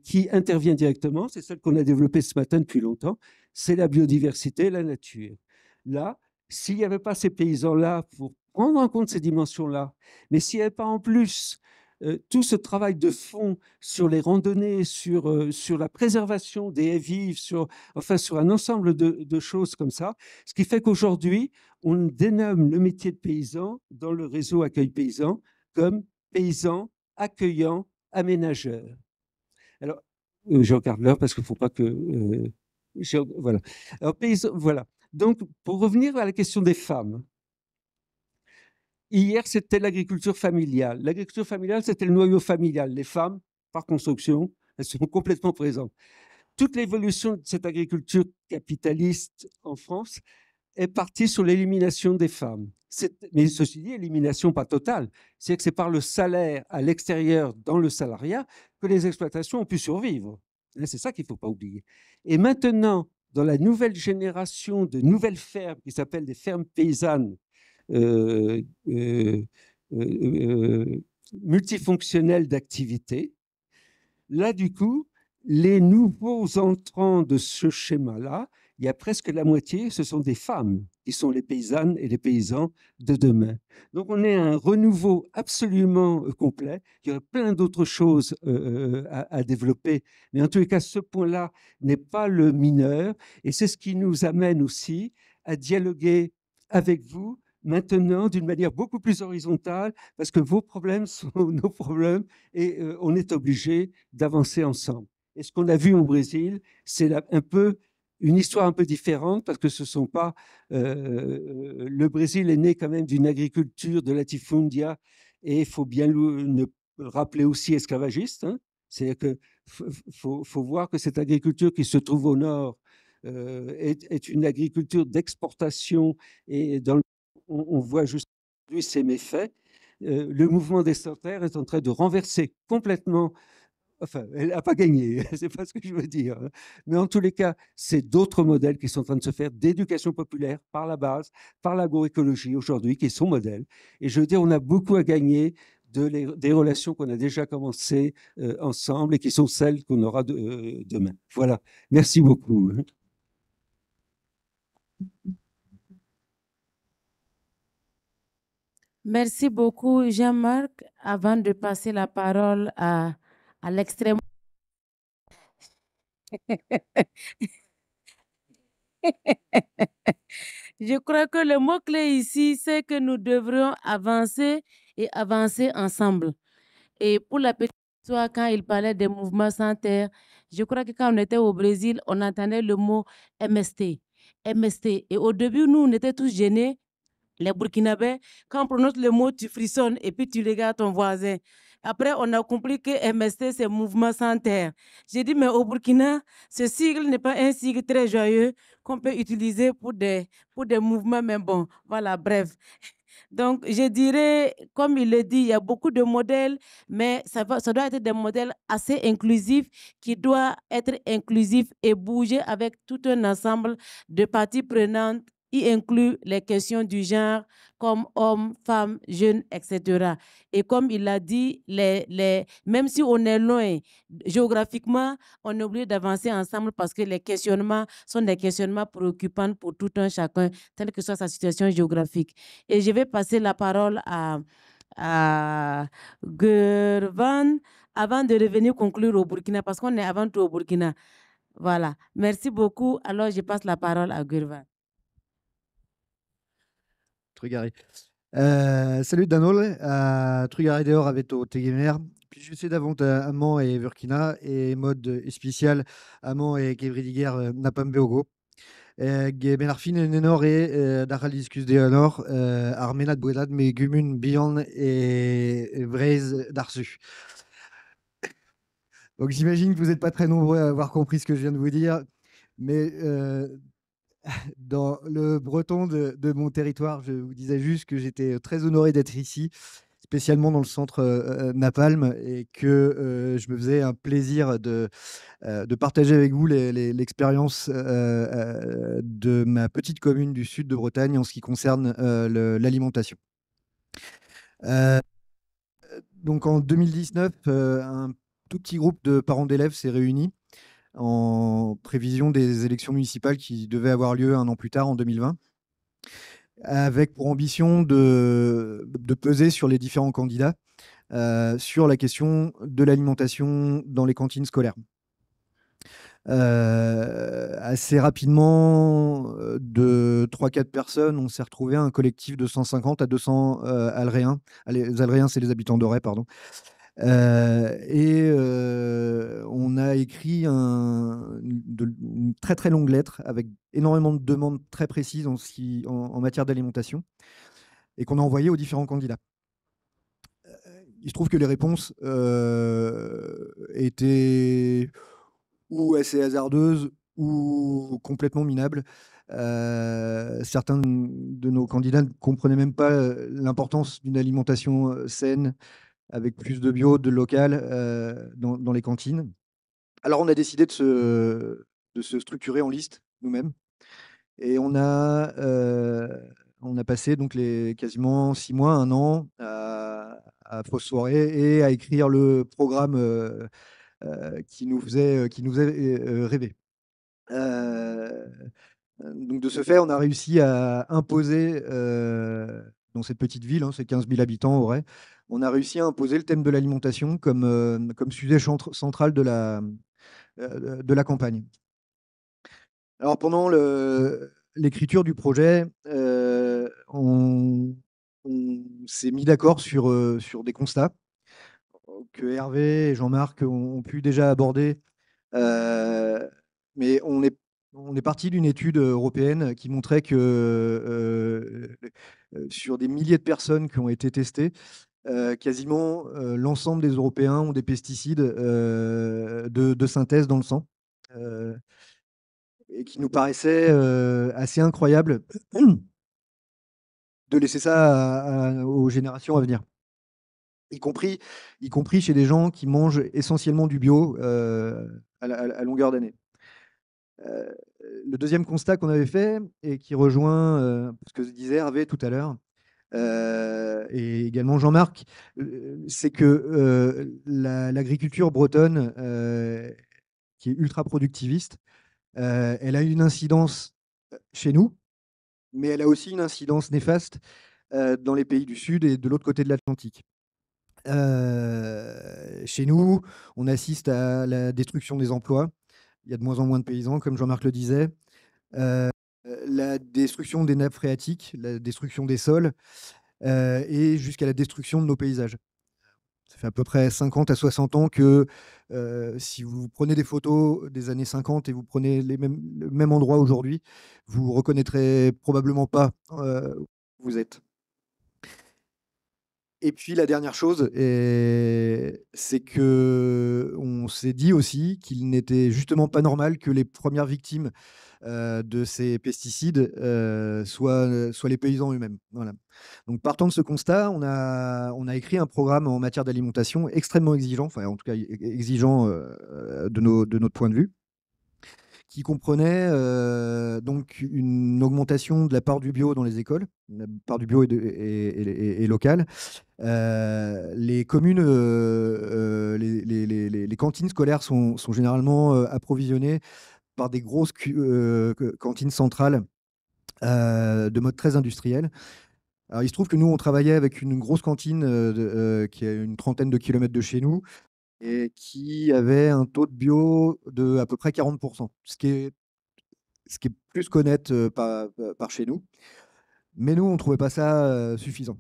qui intervient directement, c'est celle qu'on a développée ce matin depuis longtemps, c'est la biodiversité, la nature. Là, s'il n'y avait pas ces paysans-là pour prendre en compte ces dimensions-là. Mais s'il n'y avait pas en plus tout ce travail de fond sur les randonnées, sur la préservation des haies vives, sur un ensemble de choses comme ça, ce qui fait qu'aujourd'hui, on dénomme le métier de paysan dans le réseau Accueil Paysan comme paysan accueillant aménageur. Alors, je regarde l'heure parce qu'il ne faut pas que... voilà. Alors, voilà. Donc, pour revenir à la question des femmes, hier, c'était l'agriculture familiale. L'agriculture familiale, c'était le noyau familial. Les femmes, par construction, elles sont complètement présentes. Toute l'évolution de cette agriculture capitaliste en France est partie sur l'élimination des femmes. Mais ceci dit, élimination pas totale. C'est que c'est par le salaire à l'extérieur, dans le salariat, que les exploitations ont pu survivre. C'est ça qu'il ne faut pas oublier. Et maintenant, dans la nouvelle génération de nouvelles fermes qui s'appellent des fermes paysannes, multifonctionnelles d'activité, là, du coup, les nouveaux entrants de ce schéma-là, il y a presque la moitié, ce sont des femmes qui sont les paysannes et les paysans de demain. Donc, on est à un renouveau absolument complet. Il y aurait plein d'autres choses à développer. Mais en tous les cas, ce point-là n'est pas le mineur. Et c'est ce qui nous amène aussi à dialoguer avec vous maintenant d'une manière beaucoup plus horizontale, parce que vos problèmes sont nos problèmes et on est obligé d'avancer ensemble. Et ce qu'on a vu au Brésil, c'est un peu une histoire un peu différente, parce que ce sont pas... le Brésil est né quand même d'une agriculture de latifundia, et il faut bien le rappeler aussi esclavagiste. Hein. C'est-à-dire qu'il faut voir que cette agriculture qui se trouve au nord est une agriculture d'exportation, et on voit juste aujourd'hui ses méfaits. Le mouvement des sans-terre est en train de renverser complètement. Enfin, elle n'a pas gagné, c'est pas ce que je veux dire. Mais en tous les cas, c'est d'autres modèles qui sont en train de se faire d'éducation populaire par la base, par l'agroécologie aujourd'hui, qui est son modèle. Et je veux dire, on a beaucoup à gagner des relations qu'on a déjà commencées ensemble et qui sont celles qu'on aura demain. Voilà. Merci beaucoup. Merci beaucoup, Jean-Marc. Avant de passer la parole à l'extrême. Je crois que le mot-clé ici, c'est que nous devrions avancer et avancer ensemble. Et pour la petite histoire, quand il parlait des mouvements sans terre, je crois que quand on était au Brésil, on entendait le mot MST. MST. Et au début, nous, on était tous gênés. Les Burkinabés, quand on prononce le mot, tu frissonnes et puis tu regardes ton voisin. Après, on a compris que MST, c'est Mouvement Sans Terre. J'ai dit, mais au Burkina, ce sigle n'est pas un sigle très joyeux qu'on peut utiliser pour des mouvements, mais bon, voilà, bref. Donc, je dirais, comme il le dit, il y a beaucoup de modèles, mais ça doit être des modèles assez inclusifs, qui doivent être inclusifs et bouger avec tout un ensemble de parties prenantes, y inclut les questions du genre, comme hommes, femmes, jeunes, etc. Et comme il l'a dit, même si on est loin géographiquement, on est obligé d'avancer ensemble parce que les questionnements sont des questionnements préoccupants pour tout un chacun, telle que soit sa situation géographique. Et je vais passer la parole à Gervan avant de revenir conclure au Burkina, parce qu'on est avant tout au Burkina. Voilà. Merci beaucoup. Alors, je passe la parole à Gervan. Trugari. Salut Danol, Trugari dehors avec au Tegemer. Puis je sais d'avant Amant et Burkina et mode spécial Amant et Gevridiger Napambeogo. Benarfin et Nenor et Daral discus de Honor, Armenat Bouedad, mais Gumun, Bion et Vraise d'Arsu. Donc j'imagine que vous n'êtes pas très nombreux à avoir compris ce que je viens de vous dire, mais dans le breton de mon territoire, je vous disais juste que j'étais très honoré d'être ici, spécialement dans le centre Napalm, et que je me faisais un plaisir de partager avec vous l'expérience de ma petite commune du sud de Bretagne en ce qui concerne l'alimentation. Donc en 2019, un tout petit groupe de parents d'élèves s'est réuni en prévision des élections municipales qui devaient avoir lieu un an plus tard, en 2020. avec pour ambition de peser sur les différents candidats sur la question de l'alimentation dans les cantines scolaires. Assez rapidement, de 3-4 personnes, on s'est retrouvé un collectif de 150 à 200 Alréens. Les Alréens, c'est les habitants d'Auray, pardon. On a écrit une très très longue lettre avec énormément de demandes très précises en matière d'alimentation et qu'on a envoyé aux différents candidats. Il se trouve que les réponses étaient ou assez hasardeuses ou complètement minables. Certains de nos candidats ne comprenaient même pas l'importance d'une alimentation saine, avec plus de bio, de local dans les cantines. Alors on a décidé de se structurer en liste nous-mêmes. Et on a passé donc quasiment 6 mois, 1 an à phosphorer et à écrire le programme qui nous faisait rêver. Donc de ce fait, on a réussi à imposer dans cette petite ville, hein, c'est 15 000 habitants, Auray, on a réussi à imposer le thème de l'alimentation comme sujet central de la campagne. Alors pendant l'écriture du projet, on s'est mis d'accord sur des constats que Hervé et Jean-Marc ont pu déjà aborder. Mais on est parti d'une étude européenne qui montrait que sur des milliers de personnes qui ont été testées, quasiment l'ensemble des Européens ont des pesticides de synthèse dans le sang. Et qui nous paraissait assez incroyable de laisser ça aux générations à venir. Y compris chez des gens qui mangent essentiellement du bio à longueur d'année. Le deuxième constat qu'on avait fait, et qui rejoint ce que disait Hervé tout à l'heure, et également Jean-Marc, c'est que l'agriculture bretonne, qui est ultra productiviste, elle a une incidence chez nous, mais elle a aussi une incidence néfaste dans les pays du Sud et de l'autre côté de l'Atlantique. Chez nous, on assiste à la destruction des emplois. Il y a de moins en moins de paysans, comme Jean-Marc le disait. La destruction des nappes phréatiques, la destruction des sols, et jusqu'à la destruction de nos paysages. Ça fait à peu près 50 à 60 ans que si vous prenez des photos des années 50 et vous prenez le même endroit aujourd'hui, vous reconnaîtrez probablement pas où vous êtes. Et puis la dernière chose, c'est qu'on s'est dit aussi qu'il n'était justement pas normal que les premières victimes de ces pesticides soient les paysans eux-mêmes. Voilà. Donc partant de ce constat, on a écrit un programme en matière d'alimentation extrêmement exigeant, enfin en tout cas exigeant de notre point de vue, qui comprenait donc une augmentation de la part du bio dans les écoles. La part du bio est locale. Les communes, les cantines scolaires sont généralement approvisionnées par des grosses cantines centrales de mode très industriel. Alors, il se trouve que nous, on travaillait avec une grosse cantine qui est une trentaine de kilomètres de chez nous et qui avait un taux de bio de à peu près 40%, ce qui est plus qu'honnête par chez nous. Mais nous, on ne trouvait pas ça suffisant.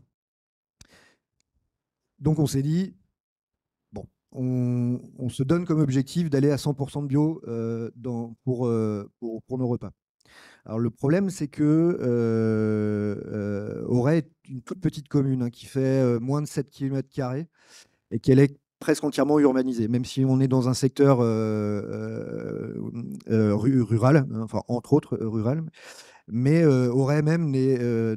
Donc, on s'est dit, bon, on se donne comme objectif d'aller à 100% de bio pour nos repas. Alors, le problème, c'est que Auray est une toute petite commune qui fait moins de 7 km² et qu'elle est presque entièrement urbanisée, même si on est dans un secteur rural, enfin, entre autres rural. Mais Auray même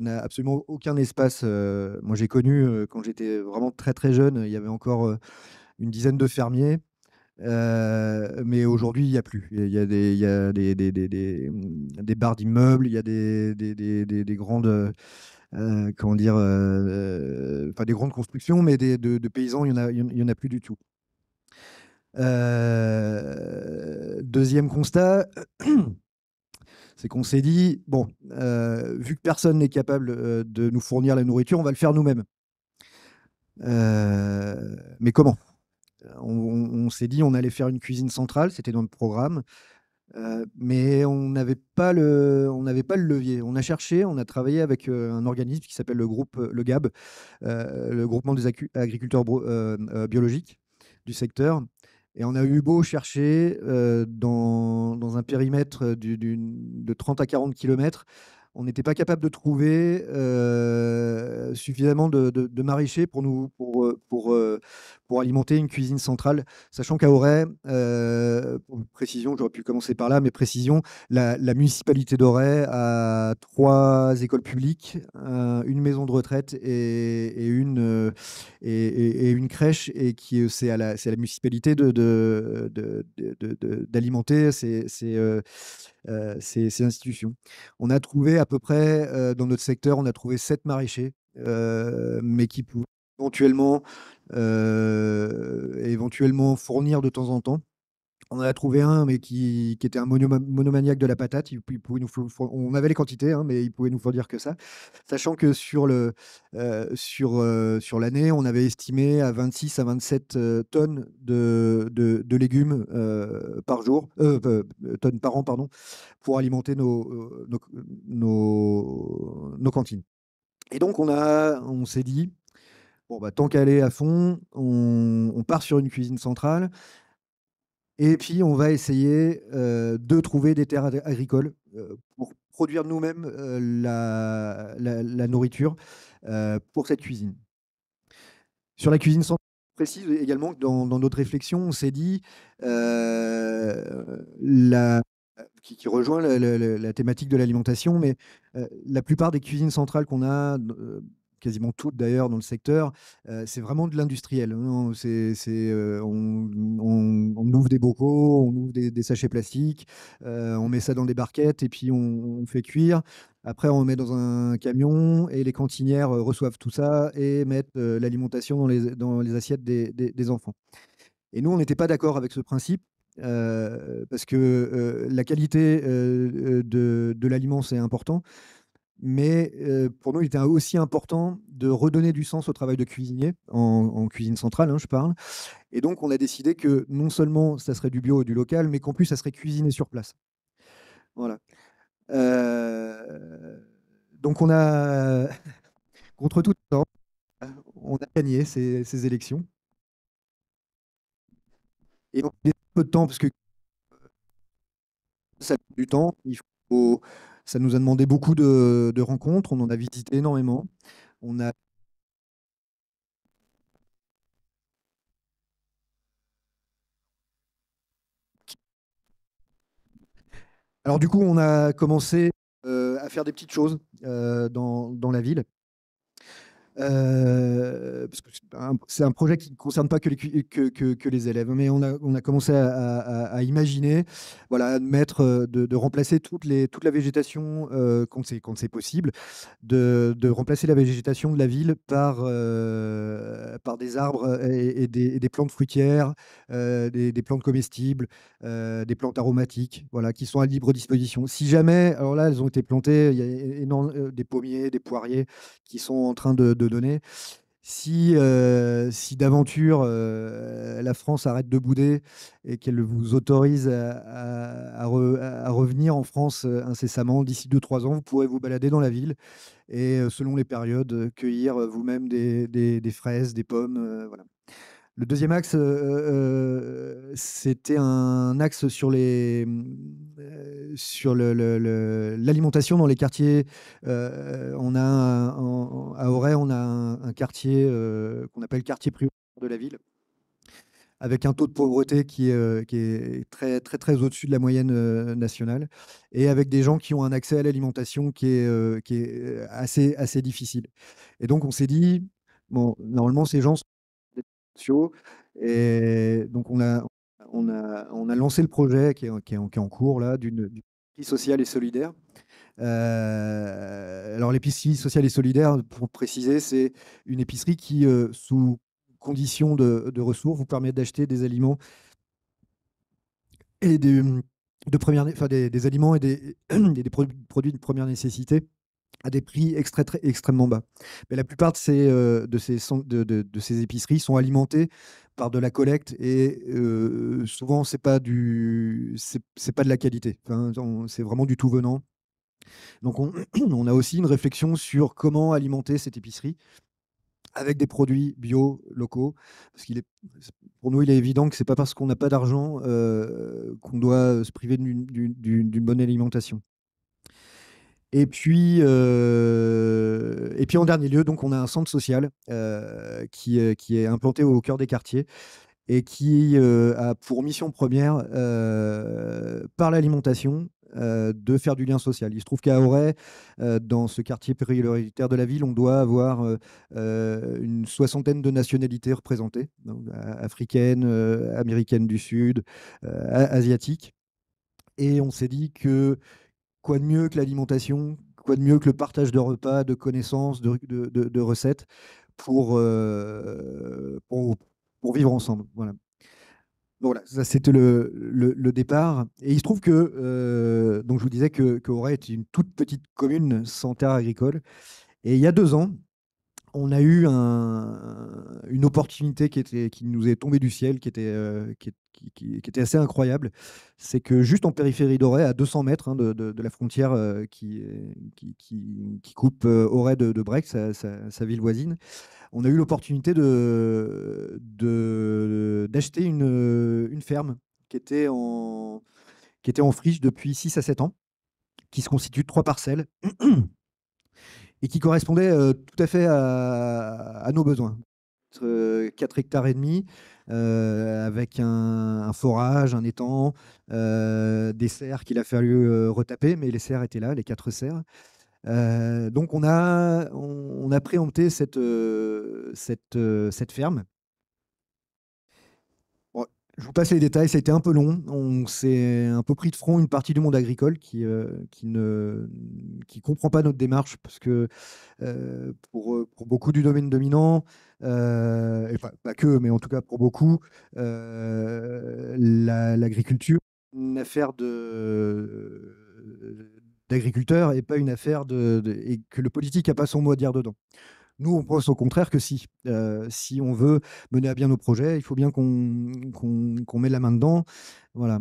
n'a absolument aucun espace. Moi, j'ai connu, quand j'étais vraiment très très jeune, il y avait encore une dizaine de fermiers. Mais aujourd'hui, il n'y a plus. Il y a des barres d'immeubles, il y a des grandes, comment dire, pas des grandes constructions, mais de paysans, il y en a plus du tout. Deuxième constat, C'est qu'on s'est dit, bon, vu que personne n'est capable de nous fournir la nourriture, on va le faire nous-mêmes. Mais comment? On s'est dit, on allait faire une cuisine centrale, c'était dans le programme, mais on n'avait pas le levier. On a cherché, on a travaillé avec un organisme qui s'appelle le GAB, le groupement des agriculteurs biologiques du secteur. Et on a eu beau chercher dans un périmètre de 30 à 40 kilomètres, on n'était pas capable de trouver suffisamment de maraîchers pour alimenter une cuisine centrale, sachant qu'à Auray, pour précision, j'aurais pu commencer par là, mais précision, la municipalité d'Auray a 3 écoles publiques, une maison de retraite et une crèche, et c'est à la municipalité d'alimenter ces institutions. On a trouvé à peu près, dans notre secteur, on a trouvé 7 maraîchers, mais qui pouvaient éventuellement fournir de temps en temps. On en a trouvé un, mais qui était un monomaniaque de la patate. Il pouvait on avait les quantités, hein, mais il pouvait nous fournir que ça. Sachant que sur l'année, on avait estimé à 26 à 27 tonnes de légumes par jour, tonnes par an, pardon, pour alimenter nos cantines. Et donc, on s'est dit, bon, bah, tant qu'à aller à fond, on part sur une cuisine centrale. Et puis, on va essayer de trouver des terres agricoles pour produire nous-mêmes la nourriture pour cette cuisine. Sur la cuisine centrale, je précise également que dans notre réflexion, on s'est dit, qui rejoint la thématique de l'alimentation, mais la plupart des cuisines centrales qu'on a, quasiment toutes d'ailleurs dans le secteur, c'est vraiment de l'industriel, hein. On ouvre des bocaux, on ouvre des sachets plastiques, on met ça dans des barquettes et puis on fait cuire. Après, on met dans un camion et les cantinières reçoivent tout ça et mettent l'alimentation dans les assiettes des enfants. Et nous, on n'était pas d'accord avec ce principe. Parce que la qualité de l'aliment, c'est important. Mais pour nous, il était aussi important de redonner du sens au travail de cuisinier, en cuisine centrale, hein, je parle. Et donc, on a décidé que non seulement ça serait du bio et du local, mais qu'en plus, ça serait cuisiné sur place. Voilà. Donc, on a, contre toute attente, on a gagné ces élections. Et donc, il y a peu de temps, parce que ça prend du temps, ça nous a demandé beaucoup de rencontres, on en a visité énormément. Alors du coup, on a commencé à faire des petites choses dans la ville. Parce que c'est un projet qui ne concerne pas que les élèves, mais on a commencé à imaginer, voilà, de remplacer toute la végétation quand c'est possible, de remplacer la végétation de la ville par des arbres et des plantes fruitières, des plantes comestibles, des plantes aromatiques, voilà, qui sont à libre disposition. Si jamais, alors là, elles ont été plantées, il y a des pommiers, des poiriers qui sont en train de donner. Si d'aventure la France arrête de bouder et qu'elle vous autorise à revenir en France incessamment, d'ici 2-3 ans, vous pourrez vous balader dans la ville et selon les périodes, cueillir vous-même des fraises, des pommes. Voilà. Le deuxième axe, c'était un axe sur l'alimentation dans les quartiers. À Auray, on a un quartier qu'on appelle quartier prioritaire de la ville, avec un taux de pauvreté qui est très, très, très au-dessus de la moyenne nationale, et avec des gens qui ont un accès à l'alimentation qui est assez difficile. Et donc, on s'est dit, bon, normalement, ces gens sont sociaux. Et donc, on a lancé le projet qui est en cours là, d'une épicerie sociale et solidaire. Alors, l'épicerie sociale et solidaire, pour préciser, c'est une épicerie qui, sous conditions de ressources, vous permet d'acheter des aliments et des aliments et des produits de première nécessité à des prix extrêmement bas. Mais la plupart de ces épiceries sont alimentées par de la collecte et souvent, c'est pas c'est pas de la qualité. Enfin, c'est vraiment du tout venant. Donc, on a aussi une réflexion sur comment alimenter cette épicerie avec des produits bio, locaux. Parce pour nous, il est évident que c'est pas parce qu'on n'a pas d'argent qu'on doit se priver d'une bonne alimentation. Et puis en dernier lieu, donc, on a un centre social qui est implanté au cœur des quartiers et qui a pour mission première, par l'alimentation, de faire du lien social. Il se trouve qu'à Auray, dans ce quartier prioritaire de la ville, on doit avoir une soixantaine de nationalités représentées, donc, africaines, américaines du Sud, asiatiques. Et on s'est dit que quoi de mieux que l'alimentation, quoi de mieux que le partage de repas, de connaissances, de recettes pour, pour vivre ensemble. Voilà. Donc voilà, ça c'était le départ. Et il se trouve que, donc je vous disais que Auray est une toute petite commune sans terre agricole. Et il y a 2 ans, on a eu une opportunité qui nous est tombée du ciel, qui était assez incroyable. C'est que juste en périphérie d'Auray, à 200 mètres de la frontière qui coupe Auray de Brech, sa ville voisine, on a eu l'opportunité d'acheter une ferme qui était en friche depuis 6 à 7 ans, qui se constitue de 3 parcelles et qui correspondait tout à fait à nos besoins. 4 hectares et demi, avec un forage, un étang, des serres qu'il a fallu retaper, mais les serres étaient là, les 4 serres. Donc on a préempté cette ferme. Bon, je vous passe les détails, ça a été un peu long. On s'est un peu pris de front une partie du monde agricole qui comprend pas notre démarche parce que pour beaucoup du domaine dominant, et pas que, mais en tout cas pour beaucoup, l'agriculture est une affaire d'agriculteurs et pas une affaire et que le politique n'a pas son mot à dire dedans. Nous, on pense au contraire que si on veut mener à bien nos projets, il faut bien qu'on mette la main dedans. Voilà.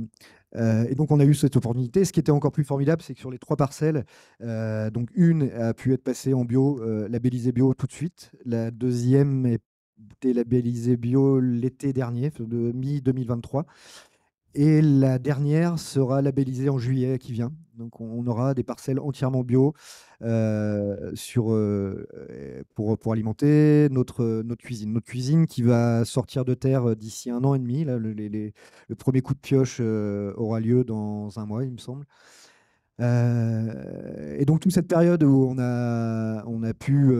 Et donc, on a eu cette opportunité. Ce qui était encore plus formidable, c'est que sur les 3 parcelles, donc une a pu être passée en bio, labellisée bio tout de suite. La deuxième était labellisée bio l'été dernier, de mi-2023. Et la dernière sera labellisée en juillet qui vient. Donc, on aura des parcelles entièrement bio pour alimenter notre cuisine. Notre cuisine qui va sortir de terre d'ici 1 an et demi. Là, le premier coup de pioche aura lieu dans 1 mois, il me semble. Et donc, toute cette période où on a pu...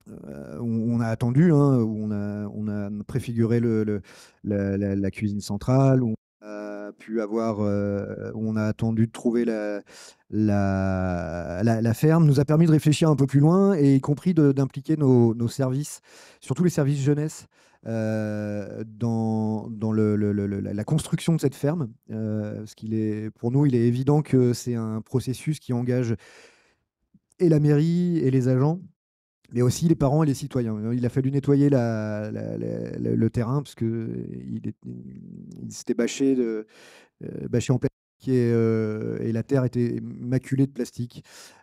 on a attendu, hein, où on a préfiguré la cuisine centrale, où on a pu avoir, où on a attendu de trouver la ferme, nous a permis de réfléchir un peu plus loin et y compris d'impliquer nos services, surtout les services jeunesse, dans la construction de cette ferme. Parce pour nous, il est évident que c'est un processus qui engage et la mairie et les agents, mais aussi les parents et les citoyens. Il a fallu nettoyer le terrain parce qu'il s'était bâché en plastique et la terre était maculée de plastique.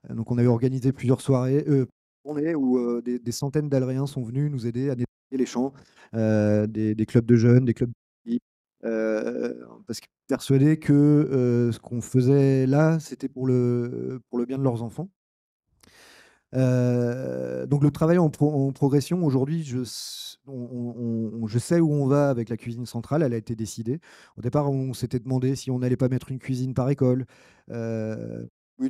Donc on avait organisé plusieurs journées où des centaines d'Alréens sont venus nous aider à nettoyer les champs, des clubs de jeunes, des clubs de filles, parce qu'ils étaient persuadés que ce qu'on faisait là, c'était pour le bien de leurs enfants. Donc le travail en progression, aujourd'hui, je sais où on va avec la cuisine centrale, elle a été décidée. Au départ, on s'était demandé si on n'allait pas mettre une cuisine par école, une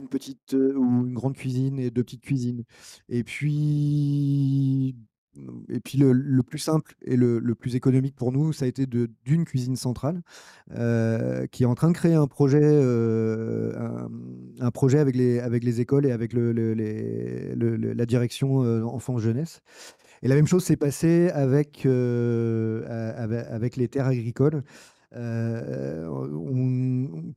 petite ou une grande cuisine et 2 petites cuisines. Et puis, le plus simple et le plus économique pour nous, ça a été d'une cuisine centrale qui est en train de créer un projet avec les écoles et avec la direction enfance-jeunesse. Et la même chose s'est passée avec les terres agricoles.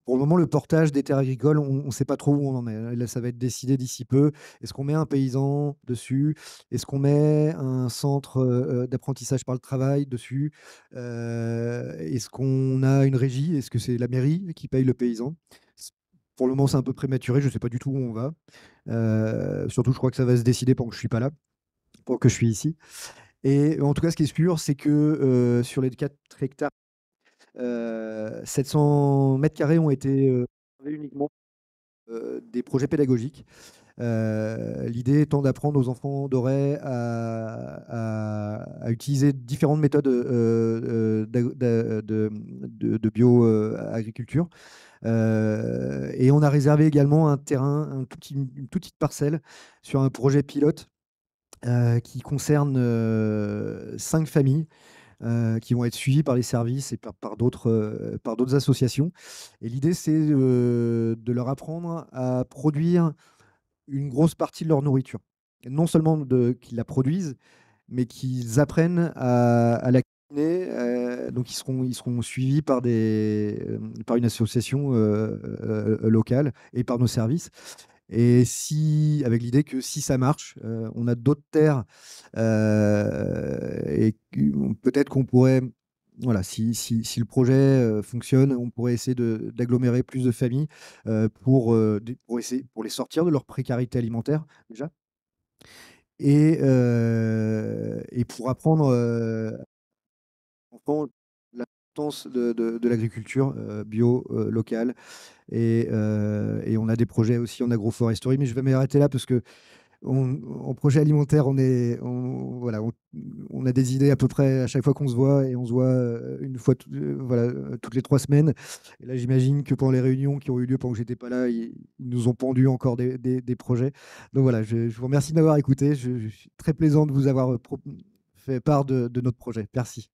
Pour le moment, le portage des terres agricoles, on ne sait pas trop où on en est. Là, ça va être décidé d'ici peu. Est-ce qu'on met un paysan dessus? Est-ce qu'on met un centre d'apprentissage par le travail dessus? Est-ce qu'on a une régie? Est-ce que c'est la mairie qui paye le paysan? Pour le moment, c'est un peu prématuré. Je ne sais pas du tout où on va. Surtout, je crois que ça va se décider pendant que je ne suis pas là, pendant que je suis ici. Et en tout cas, ce qui est sûr, c'est que sur les 4 hectares, 700 mètres carrés ont été réservés uniquement des projets pédagogiques. L'idée étant d'apprendre aux enfants d'Auray à utiliser différentes méthodes de bio-agriculture. Et on a réservé également un terrain, une toute petite parcelle sur un projet pilote qui concerne 5 familles qui vont être suivies par les services et par d'autres associations. Et l'idée, c'est de leur apprendre à produire une grosse partie de leur nourriture. Et non seulement qu'ils la produisent, mais qu'ils apprennent à la cuisiner. Donc, ils seront suivis par une association locale et par nos services. Et avec l'idée que si ça marche, on a d'autres terres et peut-être qu'on pourrait, voilà, si le projet fonctionne, on pourrait essayer d'agglomérer plus de familles pour les sortir de leur précarité alimentaire déjà et pour apprendre aux enfants l'importance de l'agriculture bio locale. Et on a des projets aussi en agroforesterie, mais je vais m'arrêter là parce que en projet alimentaire, voilà, on a des idées à peu près à chaque fois qu'on se voit, et on se voit une fois voilà, toutes les 3 semaines. Et là, j'imagine que pendant les réunions qui ont eu lieu pendant que j'étais pas là, ils nous ont pendu encore des projets. Donc voilà, je vous remercie de m'avoir écouté. Je suis très plaisant de vous avoir fait part de notre projet. Merci.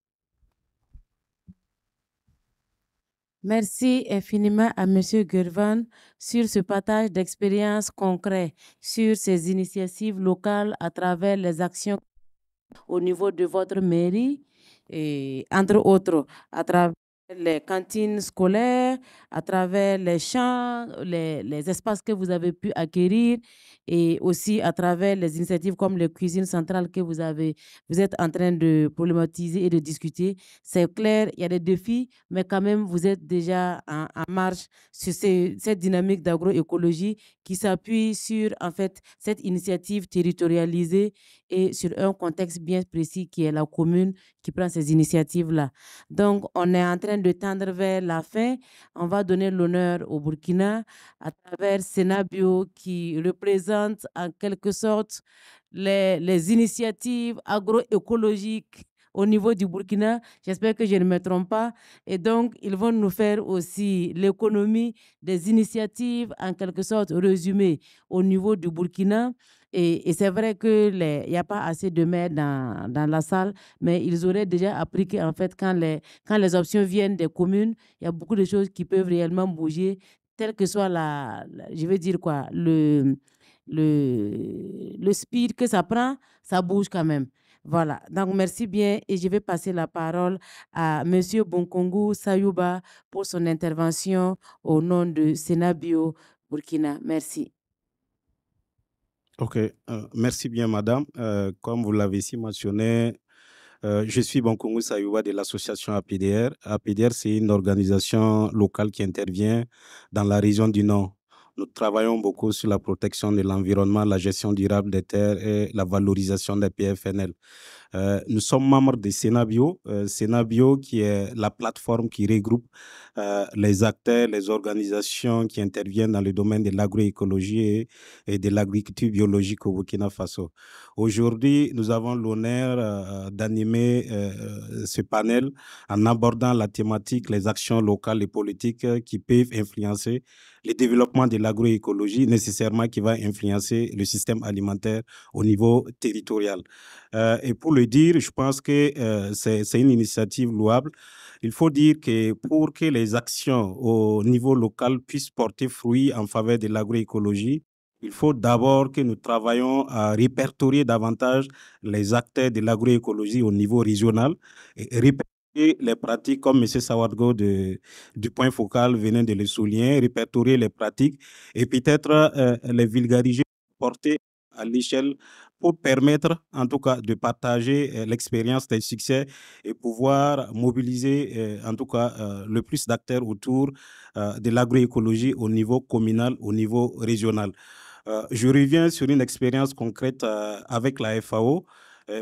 Merci infiniment à M. Gervan sur ce partage d'expériences concrètes sur ces initiatives locales à travers les actions au niveau de votre mairie, et entre autres à travers les cantines scolaires, à travers les champs, les espaces que vous avez pu acquérir, et aussi à travers les initiatives comme les cuisines centrales que vous êtes en train de problématiser et de discuter. C'est clair, il y a des défis, mais quand même, vous êtes déjà en marche sur cette dynamique d'agroécologie qui s'appuie sur, en fait, cette initiative territorialisée et sur un contexte bien précis qui est la commune qui prend ces initiatives-là. Donc, on est en train de tendre vers la fin. On va donner l'honneur au Burkina à travers Senabio qui représente en quelque sorte les initiatives agroécologiques au niveau du Burkina. J'espère que je ne me trompe pas. Et donc, ils vont nous faire aussi l'économie des initiatives en quelque sorte résumées au niveau du Burkina. Et c'est vrai qu'il n'y a pas assez de maires dans la salle, mais ils auraient déjà appris qu'en fait, quand les options viennent des communes, il y a beaucoup de choses qui peuvent réellement bouger, telle que soit je veux dire quoi, le speed que ça prend, ça bouge quand même. Voilà, donc merci bien et je vais passer la parole à M. Bonkongu Sayouba pour son intervention au nom de Senabio Burkina. Merci. Ok, merci bien, madame. Comme vous l'avez ici mentionné, je suis Bonkongu Sayouba de l'association APDR. APDR, c'est une organisation locale qui intervient dans la région du Nord. Nous travaillons beaucoup sur la protection de l'environnement, la gestion durable des terres et la valorisation des PFNL. Nous sommes membres de Senabio. Senabio, qui est la plateforme qui regroupe les acteurs, les organisations qui interviennent dans le domaine de l'agroécologie et de l'agriculture biologique au Burkina Faso. Aujourd'hui, nous avons l'honneur d'animer ce panel en abordant la thématique, les actions locales et politiques qui peuvent influencer le développement de l'agroécologie, nécessairement qui va influencer le système alimentaire au niveau territorial. Et pour le dire, je pense que c'est une initiative louable. Il faut dire que pour que les actions au niveau local puissent porter fruit en faveur de l'agroécologie, il faut d'abord que nous travaillions à répertorier davantage les acteurs de l'agroécologie au niveau régional et et les pratiques, comme M. Sawadgo du point focal venait de le souligner, répertorier les pratiques et peut-être les vulgariser, porter à l'échelle pour permettre en tout cas de partager l'expérience des succès et pouvoir mobiliser en tout cas le plus d'acteurs autour de l'agroécologie au niveau communal, au niveau régional. Je reviens sur une expérience concrète avec la FAO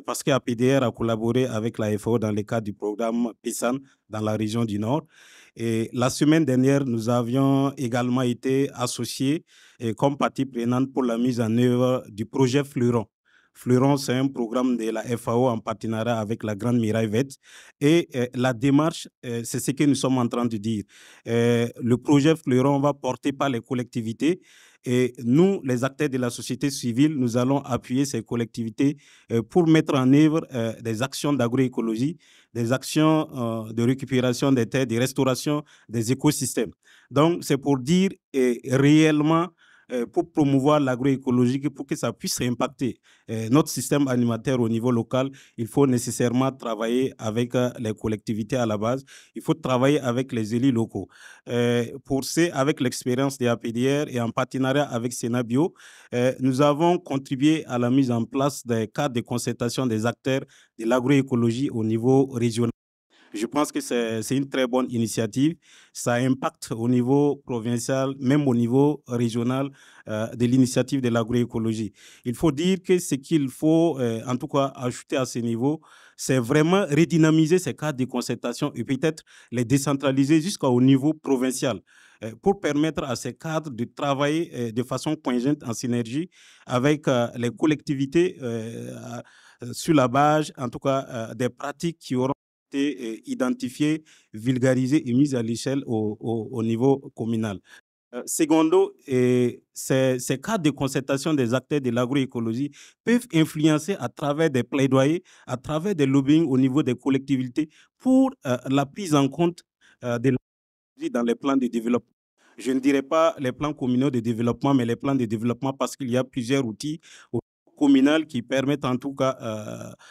parce qu'APDR a collaboré avec la FAO dans le cadre du programme PISAN dans la région du Nord. Et la semaine dernière, nous avions également été associés comme partie prenante pour la mise en œuvre du projet Fleuron. Fleuron, c'est un programme de la FAO en partenariat avec la Grande Muraille Verte. Et la démarche, c'est ce que nous sommes en train de dire. Le projet Fleuron va porter par les collectivités. Et nous, les acteurs de la société civile, nous allons appuyer ces collectivités pour mettre en œuvre des actions d'agroécologie, des actions de récupération des terres, de restauration des écosystèmes. Donc, c'est pour dire réellement, pour promouvoir l'agroécologie, pour que ça puisse impacter notre système alimentaire au niveau local, il faut nécessairement travailler avec les collectivités à la base, il faut travailler avec les élus locaux. Pour ce, avec l'expérience des APDR et en partenariat avec Sénabio, nous avons contribué à la mise en place des cadres de concertation des acteurs de l'agroécologie au niveau régional. Je pense que c'est une très bonne initiative. Ça impacte au niveau provincial, même au niveau régional de l'initiative de l'agroécologie. Il faut dire que ce qu'il faut, en tout cas, ajouter à ce niveau, c'est vraiment redynamiser ces cadres de concertation et peut-être les décentraliser jusqu'au niveau provincial pour permettre à ces cadres de travailler de façon conjointe en synergie avec les collectivités sur la base, en tout cas, des pratiques qui auront été identifiées, vulgarisées et mises à l'échelle au niveau communal. Secondo, ces cadres de concertation des acteurs de l'agroécologie peuvent influencer à travers des plaidoyers, à travers des lobbying au niveau des collectivités pour la prise en compte de l'agroécologie dans les plans de développement. Je ne dirais pas les plans communaux de développement, mais les plans de développement parce qu'il y a plusieurs outils communales qui permettent en tout cas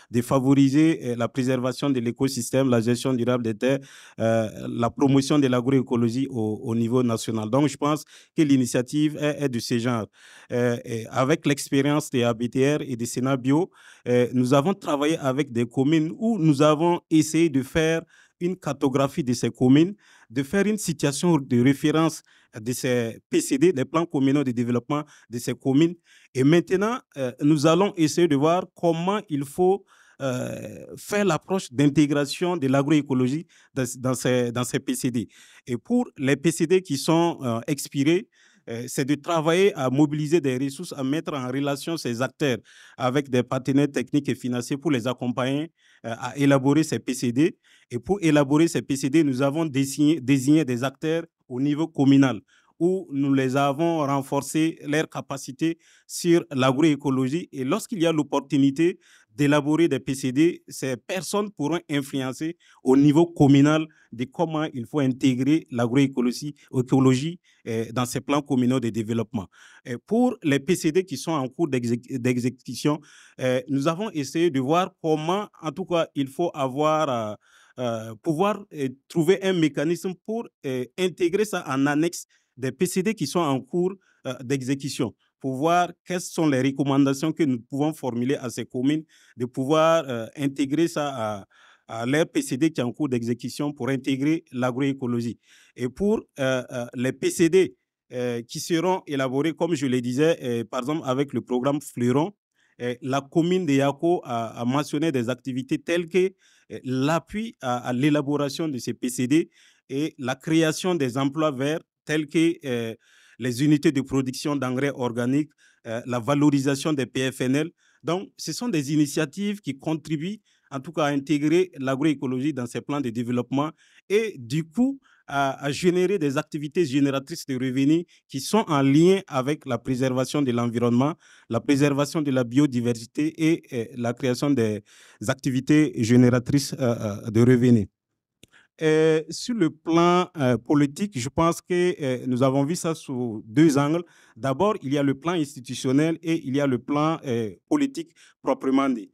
de favoriser la préservation de l'écosystème, la gestion durable des terres, la promotion de l'agroécologie au niveau national. Donc, je pense que l'initiative est de ce genre. Avec l'expérience des ABTR et des Sénabio, nous avons travaillé avec des communes où nous avons essayé de faire une cartographie de ces communes, de faire une situation de référence de ces PCD, des plans communaux de développement de ces communes. Et maintenant, nous allons essayer de voir comment il faut faire l'approche d'intégration de l'agroécologie dans ces PCD. Et pour les PCD qui sont expirés, c'est de travailler à mobiliser des ressources, à mettre en relation ces acteurs avec des partenaires techniques et financiers pour les accompagner à élaborer ces PCD. Et pour élaborer ces PCD, nous avons désigné des acteurs au niveau communal où nous les avons renforcé leurs capacités sur l'agroécologie. Et lorsqu'il y a l'opportunité d'élaborer des PCD, ces personnes pourront influencer au niveau communal de comment il faut intégrer l'agroécologie dans ces plans communaux de développement. Et pour les PCD qui sont en cours d'exécution, nous avons essayé de voir comment, en tout cas, il faut avoir... pouvoir trouver un mécanisme pour intégrer ça en annexe des PCD qui sont en cours d'exécution, pour voir quelles sont les recommandations que nous pouvons formuler à ces communes, de pouvoir intégrer ça à leur PCD qui est en cours d'exécution pour intégrer l'agroécologie. Et pour les PCD qui seront élaborés, comme je le disais, par exemple avec le programme Fleuron, la commune de Yako a mentionné des activités telles que l'appui à l'élaboration de ces PCD et la création des emplois verts tels que les unités de production d'engrais organiques, la valorisation des PFNL. Donc, ce sont des initiatives qui contribuent en tout cas à intégrer l'agroécologie dans ces plans de développement et du coup à générer des activités génératrices de revenus qui sont en lien avec la préservation de l'environnement, la préservation de la biodiversité et la création des activités génératrices de revenus. sur le plan politique, je pense que nous avons vu ça sous deux angles. D'abord, il y a le plan institutionnel et il y a le plan politique proprement dit.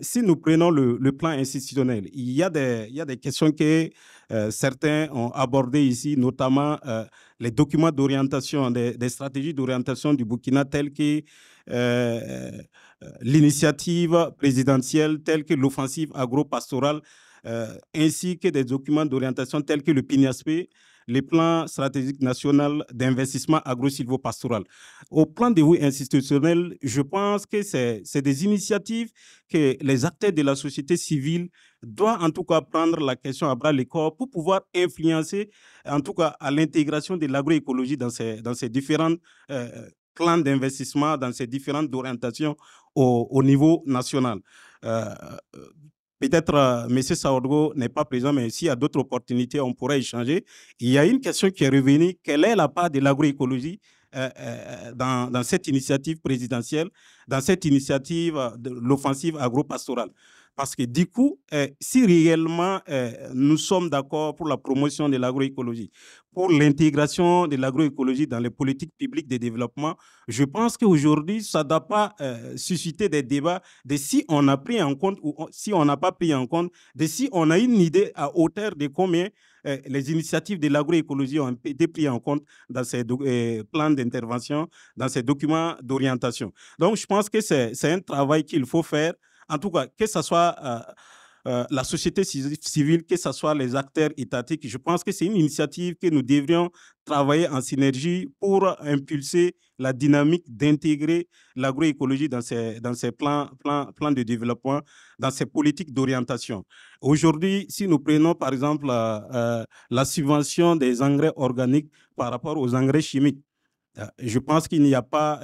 Si nous prenons le plan institutionnel, il y a des questions que certains ont abordées ici, notamment les documents d'orientation, des stratégies d'orientation du Burkina telles que l'initiative présidentielle, telle que l'offensive agro-pastorale, ainsi que des documents d'orientation tels que le PINIASP, les plans stratégiques nationaux d'investissement agro-silvopastoral. Au plan de vue institutionnel, je pense que c'est des initiatives que les acteurs de la société civile doivent en tout cas prendre la question à bras le corps pour pouvoir influencer, en tout cas, à l'intégration de l'agroécologie dans ces différents plans d'investissement, dans ces différentes orientations au niveau national. Peut-être M. Saorgo n'est pas présent, mais s'il y a d'autres opportunités, on pourrait échanger. Il y a une question qui est revenue. Quelle est la part de l'agroécologie dans cette initiative présidentielle, dans cette initiative de l'offensive agro-pastorale? Parce que du coup, si réellement nous sommes d'accord pour la promotion de l'agroécologie, pour l'intégration de l'agroécologie dans les politiques publiques de développement, je pense qu'aujourd'hui, ça ne doit pas susciter des débats de si on a pris en compte ou si on n'a pas pris en compte, de si on a une idée à hauteur de combien les initiatives de l'agroécologie ont été prises en compte dans ces plans d'intervention, dans ces documents d'orientation. Donc, je pense que c'est un travail qu'il faut faire. En tout cas, que ce soit la société civile, que ce soit les acteurs étatiques, je pense que c'est une initiative que nous devrions travailler en synergie pour impulser la dynamique d'intégrer l'agroécologie dans ces plans de développement, dans ces politiques d'orientation. Aujourd'hui, si nous prenons par exemple la subvention des engrais organiques par rapport aux engrais chimiques, je pense qu'il n'y a pas...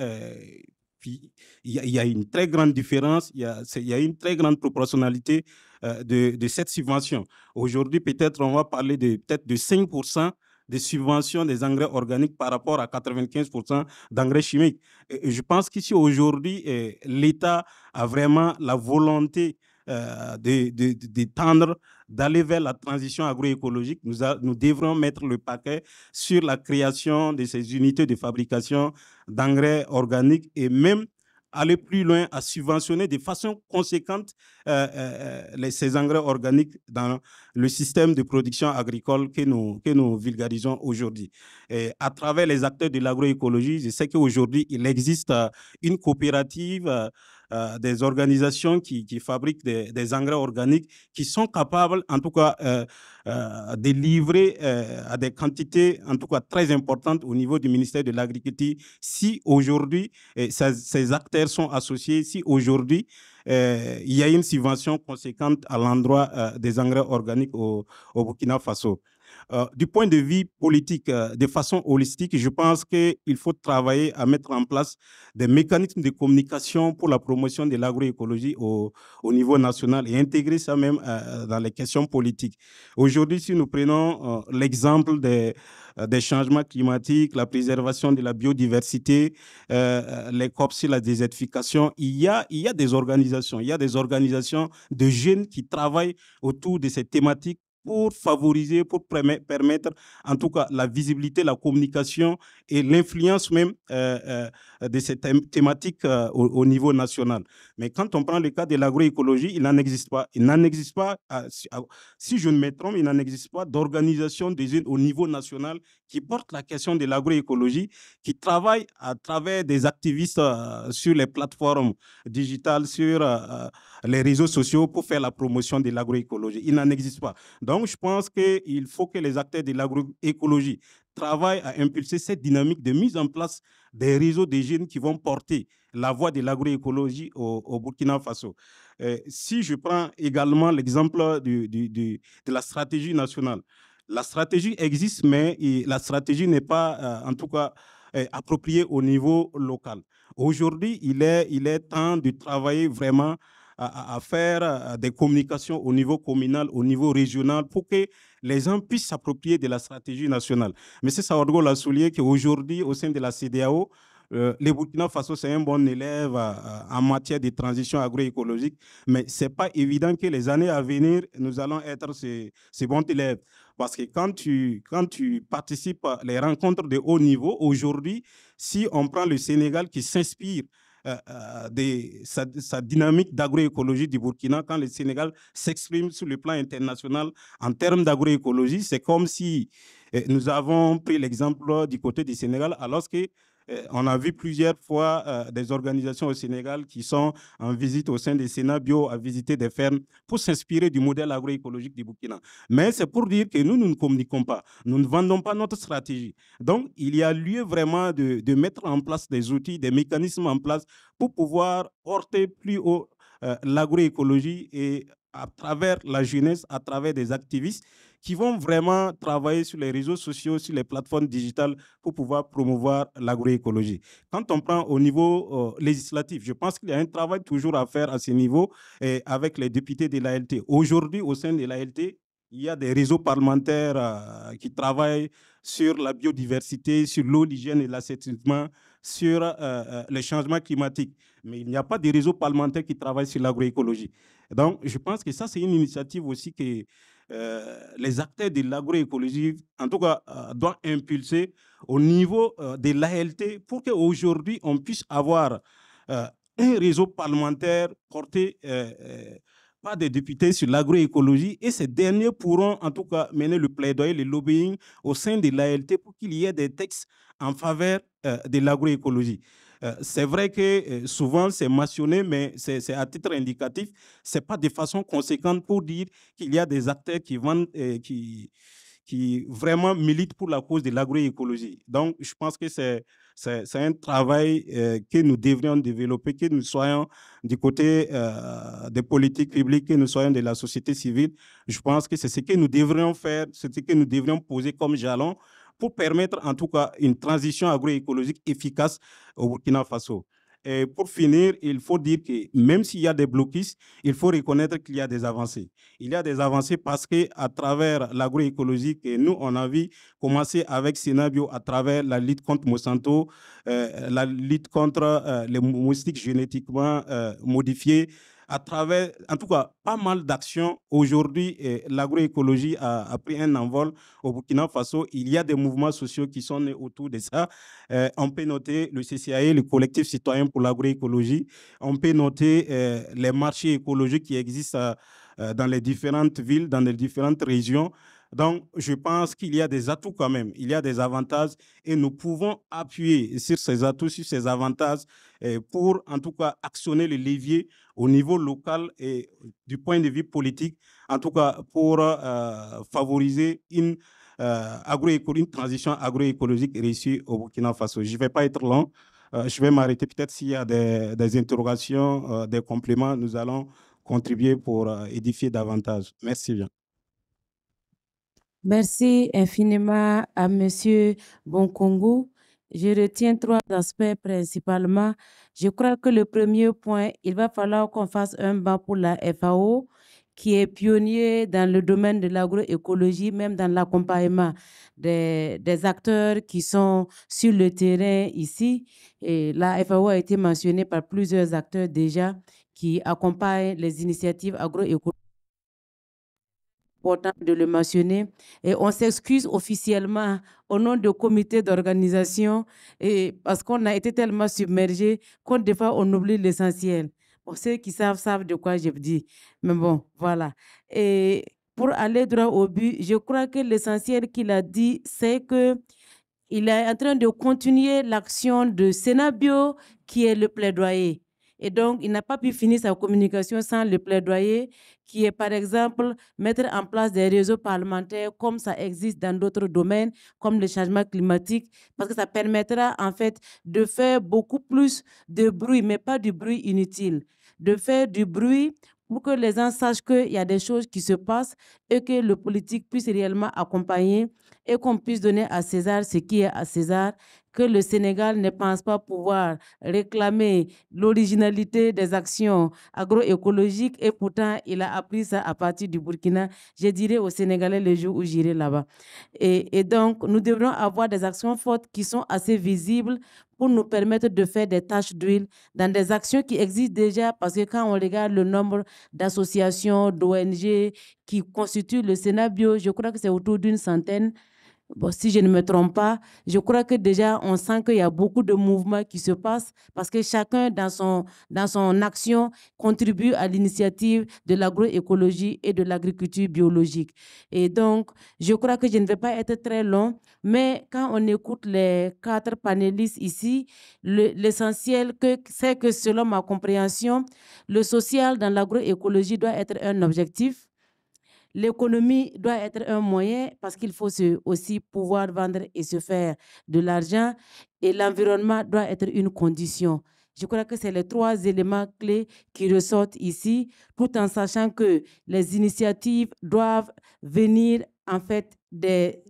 il y a une très grande différence, il y a une très grande proportionnalité de cette subvention. Aujourd'hui, peut-être on va parler peut-être de 5% de subventions des engrais organiques par rapport à 95% d'engrais chimiques. Et je pense qu'ici, aujourd'hui, l'État a vraiment la volonté de tendre, d'aller vers la transition agroécologique. Nous devrons mettre le paquet sur la création de ces unités de fabrication d'engrais organiques et même aller plus loin à subventionner de façon conséquente ces engrais organiques dans le système de production agricole que nous vulgarisons aujourd'hui. À travers les acteurs de l'agroécologie, je sais qu'aujourd'hui, il existe une coopérative des organisations qui fabriquent des engrais organiques qui sont capables, en tout cas, de livrer à des quantités, en tout cas, très importantes au niveau du ministère de l'Agriculture. Si aujourd'hui, ces acteurs sont associés, si aujourd'hui, il y a une subvention conséquente à l'endroit des engrais organiques au Burkina Faso. Du point de vue politique, de façon holistique, je pense qu'il faut travailler à mettre en place des mécanismes de communication pour la promotion de l'agroécologie au niveau national et intégrer ça même dans les questions politiques. Aujourd'hui, si nous prenons l'exemple des changements climatiques, la préservation de la biodiversité, les COP sur la désertification, il y a des organisations, de jeunes qui travaillent autour de ces thématiques pour favoriser, pour permettre en tout cas la visibilité, la communication et l'influence même de ces thématiques au niveau national. Mais quand on prend le cas de l'agroécologie, il n'en existe pas. Il n'en existe pas, si je ne me trompe, il n'en existe pas d'organisation des jeunes au niveau national qui porte la question de l'agroécologie, qui travaille à travers des activistes sur les plateformes digitales, sur les réseaux sociaux pour faire la promotion de l'agroécologie. Il n'en existe pas. Donc, je pense qu'il faut que les acteurs de l'agroécologie travaillent à impulser cette dynamique de mise en place des réseaux de jeunes qui vont porter la voie de l'agroécologie au Burkina Faso. Si je prends également l'exemple de la stratégie nationale, la stratégie existe, mais la stratégie n'est pas, en tout cas, appropriée au niveau local. Aujourd'hui, il est temps de travailler vraiment à faire des communications au niveau communal, au niveau régional, pour que les gens puissent s'approprier de la stratégie nationale. M. Saorgo l'a souligné qu'aujourd'hui, au sein de la CEDEAO, le Burkina Faso, c'est un bon élève en matière de transition agroécologique, mais ce n'est pas évident que les années à venir, nous allons être ces bons élèves. Parce que quand tu participes à les rencontres de haut niveau, aujourd'hui, si on prend le Sénégal qui s'inspire de sa dynamique d'agroécologie du Burkina, quand le Sénégal s'exprime sur le plan international en termes d'agroécologie, c'est comme si nous avons pris l'exemple du côté du Sénégal, alors que on a vu plusieurs fois des organisations au Sénégal qui sont en visite au sein des Sénats Bio à visiter des fermes pour s'inspirer du modèle agroécologique du Burkina. Mais c'est pour dire que nous ne communiquons pas, nous ne vendons pas notre stratégie. Donc, il y a lieu vraiment de mettre en place des outils, des mécanismes en place pour pouvoir porter plus haut l'agroécologie et à travers la jeunesse, à travers des activistes qui vont vraiment travailler sur les réseaux sociaux, sur les plateformes digitales pour pouvoir promouvoir l'agroécologie. Quand on prend au niveau législatif, je pense qu'il y a un travail toujours à faire à ce niveau et avec les députés de l'ALT. Aujourd'hui, au sein de l'ALT, il y a des réseaux parlementaires qui travaillent sur la biodiversité, sur l'eau, l'hygiène et l'assainissement, sur les changements climatiques. Mais il n'y a pas de réseau parlementaire qui travaille sur l'agroécologie. Donc, je pense que ça, c'est une initiative aussi que les acteurs de l'agroécologie, en tout cas, doivent impulser au niveau de l'ALT pour qu'aujourd'hui, on puisse avoir un réseau parlementaire porté par des députés sur l'agroécologie et ces derniers pourront en tout cas mener le plaidoyer, le lobbying au sein de l'ALT pour qu'il y ait des textes en faveur de l'agroécologie. C'est vrai que souvent c'est mentionné, mais c'est à titre indicatif. Ce n'est pas de façon conséquente pour dire qu'il y a des acteurs qui vendent, qui vraiment militent pour la cause de l'agroécologie. Donc, je pense que c'est un travail que nous devrions développer, que nous soyons du côté des politiques publiques, que nous soyons de la société civile. Je pense que c'est ce que nous devrions faire, c'est ce que nous devrions poser comme jalon pour permettre en tout cas une transition agroécologique efficace au Burkina Faso. Et pour finir, il faut dire que même s'il y a des blocus, il faut reconnaître qu'il y a des avancées. Il y a des avancées parce qu'à travers l'agroécologie, nous, on a vu commencer avec Sénat Bio à travers la lutte contre Monsanto, la lutte contre les moustiques génétiquement modifiés, à travers, en tout cas, pas mal d'actions. Aujourd'hui, l'agroécologie a pris un envol au Burkina Faso. Il y a des mouvements sociaux qui sont nés autour de ça. On peut noter le CCAE, le collectif citoyen pour l'agroécologie. On peut noter les marchés écologiques qui existent dans les différentes villes, dans les différentes régions. Donc, je pense qu'il y a des atouts quand même, il y a des avantages et nous pouvons appuyer sur ces atouts, sur ces avantages pour en tout cas actionner le levier au niveau local et du point de vue politique, en tout cas pour favoriser une transition agroécologique réussie au Burkina Faso. Je ne vais pas être long, je vais m'arrêter peut-être s'il y a des interrogations, des compléments, nous allons contribuer pour édifier davantage. Merci bien. Merci infiniment à M. Bonkongu. Je retiens 3 aspects principalement. Je crois que le premier point, il va falloir qu'on fasse un banc pour la FAO, qui est pionnier dans le domaine de l'agroécologie, même dans l'accompagnement des acteurs qui sont sur le terrain ici. Et la FAO a été mentionnée par plusieurs acteurs déjà qui accompagnent les initiatives agroécologiques. Important de le mentionner. Et on s'excuse officiellement au nom du comité d'organisation parce qu'on a été tellement submergé qu'on des fois on oublie l'essentiel. Pour ceux qui savent de quoi je dis. Mais bon, voilà. Et pour aller droit au but, je crois que l'essentiel qu'il a dit, c'est que il est en train de continuer l'action de Sénat Bio qui est le plaidoyer. Et donc, il n'a pas pu finir sa communication sans le plaidoyer, qui est par exemple mettre en place des réseaux parlementaires comme ça existe dans d'autres domaines, comme le changement climatique, parce que ça permettra en fait de faire beaucoup plus de bruit, mais pas du bruit inutile, de faire du bruit pour que les gens sachent qu'il y a des choses qui se passent et que le politique puisse réellement accompagner et qu'on puisse donner à César ce qui est à César, que le Sénégal ne pense pas pouvoir réclamer l'originalité des actions agroécologiques et pourtant il a appris ça à partir du Burkina. Je dirais aux Sénégalais le jour où j'irai là-bas. Et donc, nous devrons avoir des actions fortes qui sont assez visibles pour nous permettre de faire des tâches d'huile dans des actions qui existent déjà, parce que quand on regarde le nombre d'associations, d'ONG qui constituent le Sénat Bio, je crois que c'est autour d'une centaine. Bon, si je ne me trompe pas, je crois que déjà, on sent qu'il y a beaucoup de mouvements qui se passent parce que chacun, dans son action, contribue à l'initiative de l'agroécologie et de l'agriculture biologique. Et donc, je crois que je ne vais pas être très long, mais quand on écoute les 4 panélistes ici, l'essentiel, c'est que selon ma compréhension, le social dans l'agroécologie doit être un objectif. L'économie doit être un moyen parce qu'il faut aussi pouvoir vendre et se faire de l'argent. Et l'environnement doit être une condition. Je crois que c'est les 3 éléments clés qui ressortent ici, tout en sachant que les initiatives doivent venir en fait des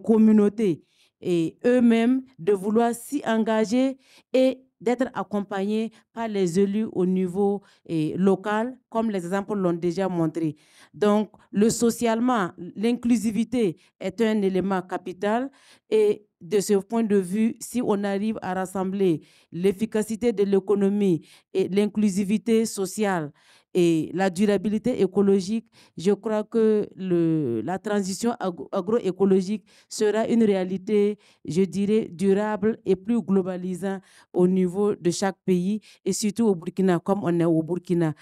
communautés et eux-mêmes de vouloir s'y engager et d'être accompagnés par les élus au niveau local, comme les exemples l'ont déjà montré. Donc, socialement, l'inclusivité est un élément capital et de ce point de vue, si on arrive à rassembler l'efficacité de l'économie et l'inclusivité sociale et la durabilité écologique, je crois que la transition agroécologique sera une réalité, je dirais, durable et plus globalisante au niveau de chaque pays et surtout au Burkina, comme on est au Burkina.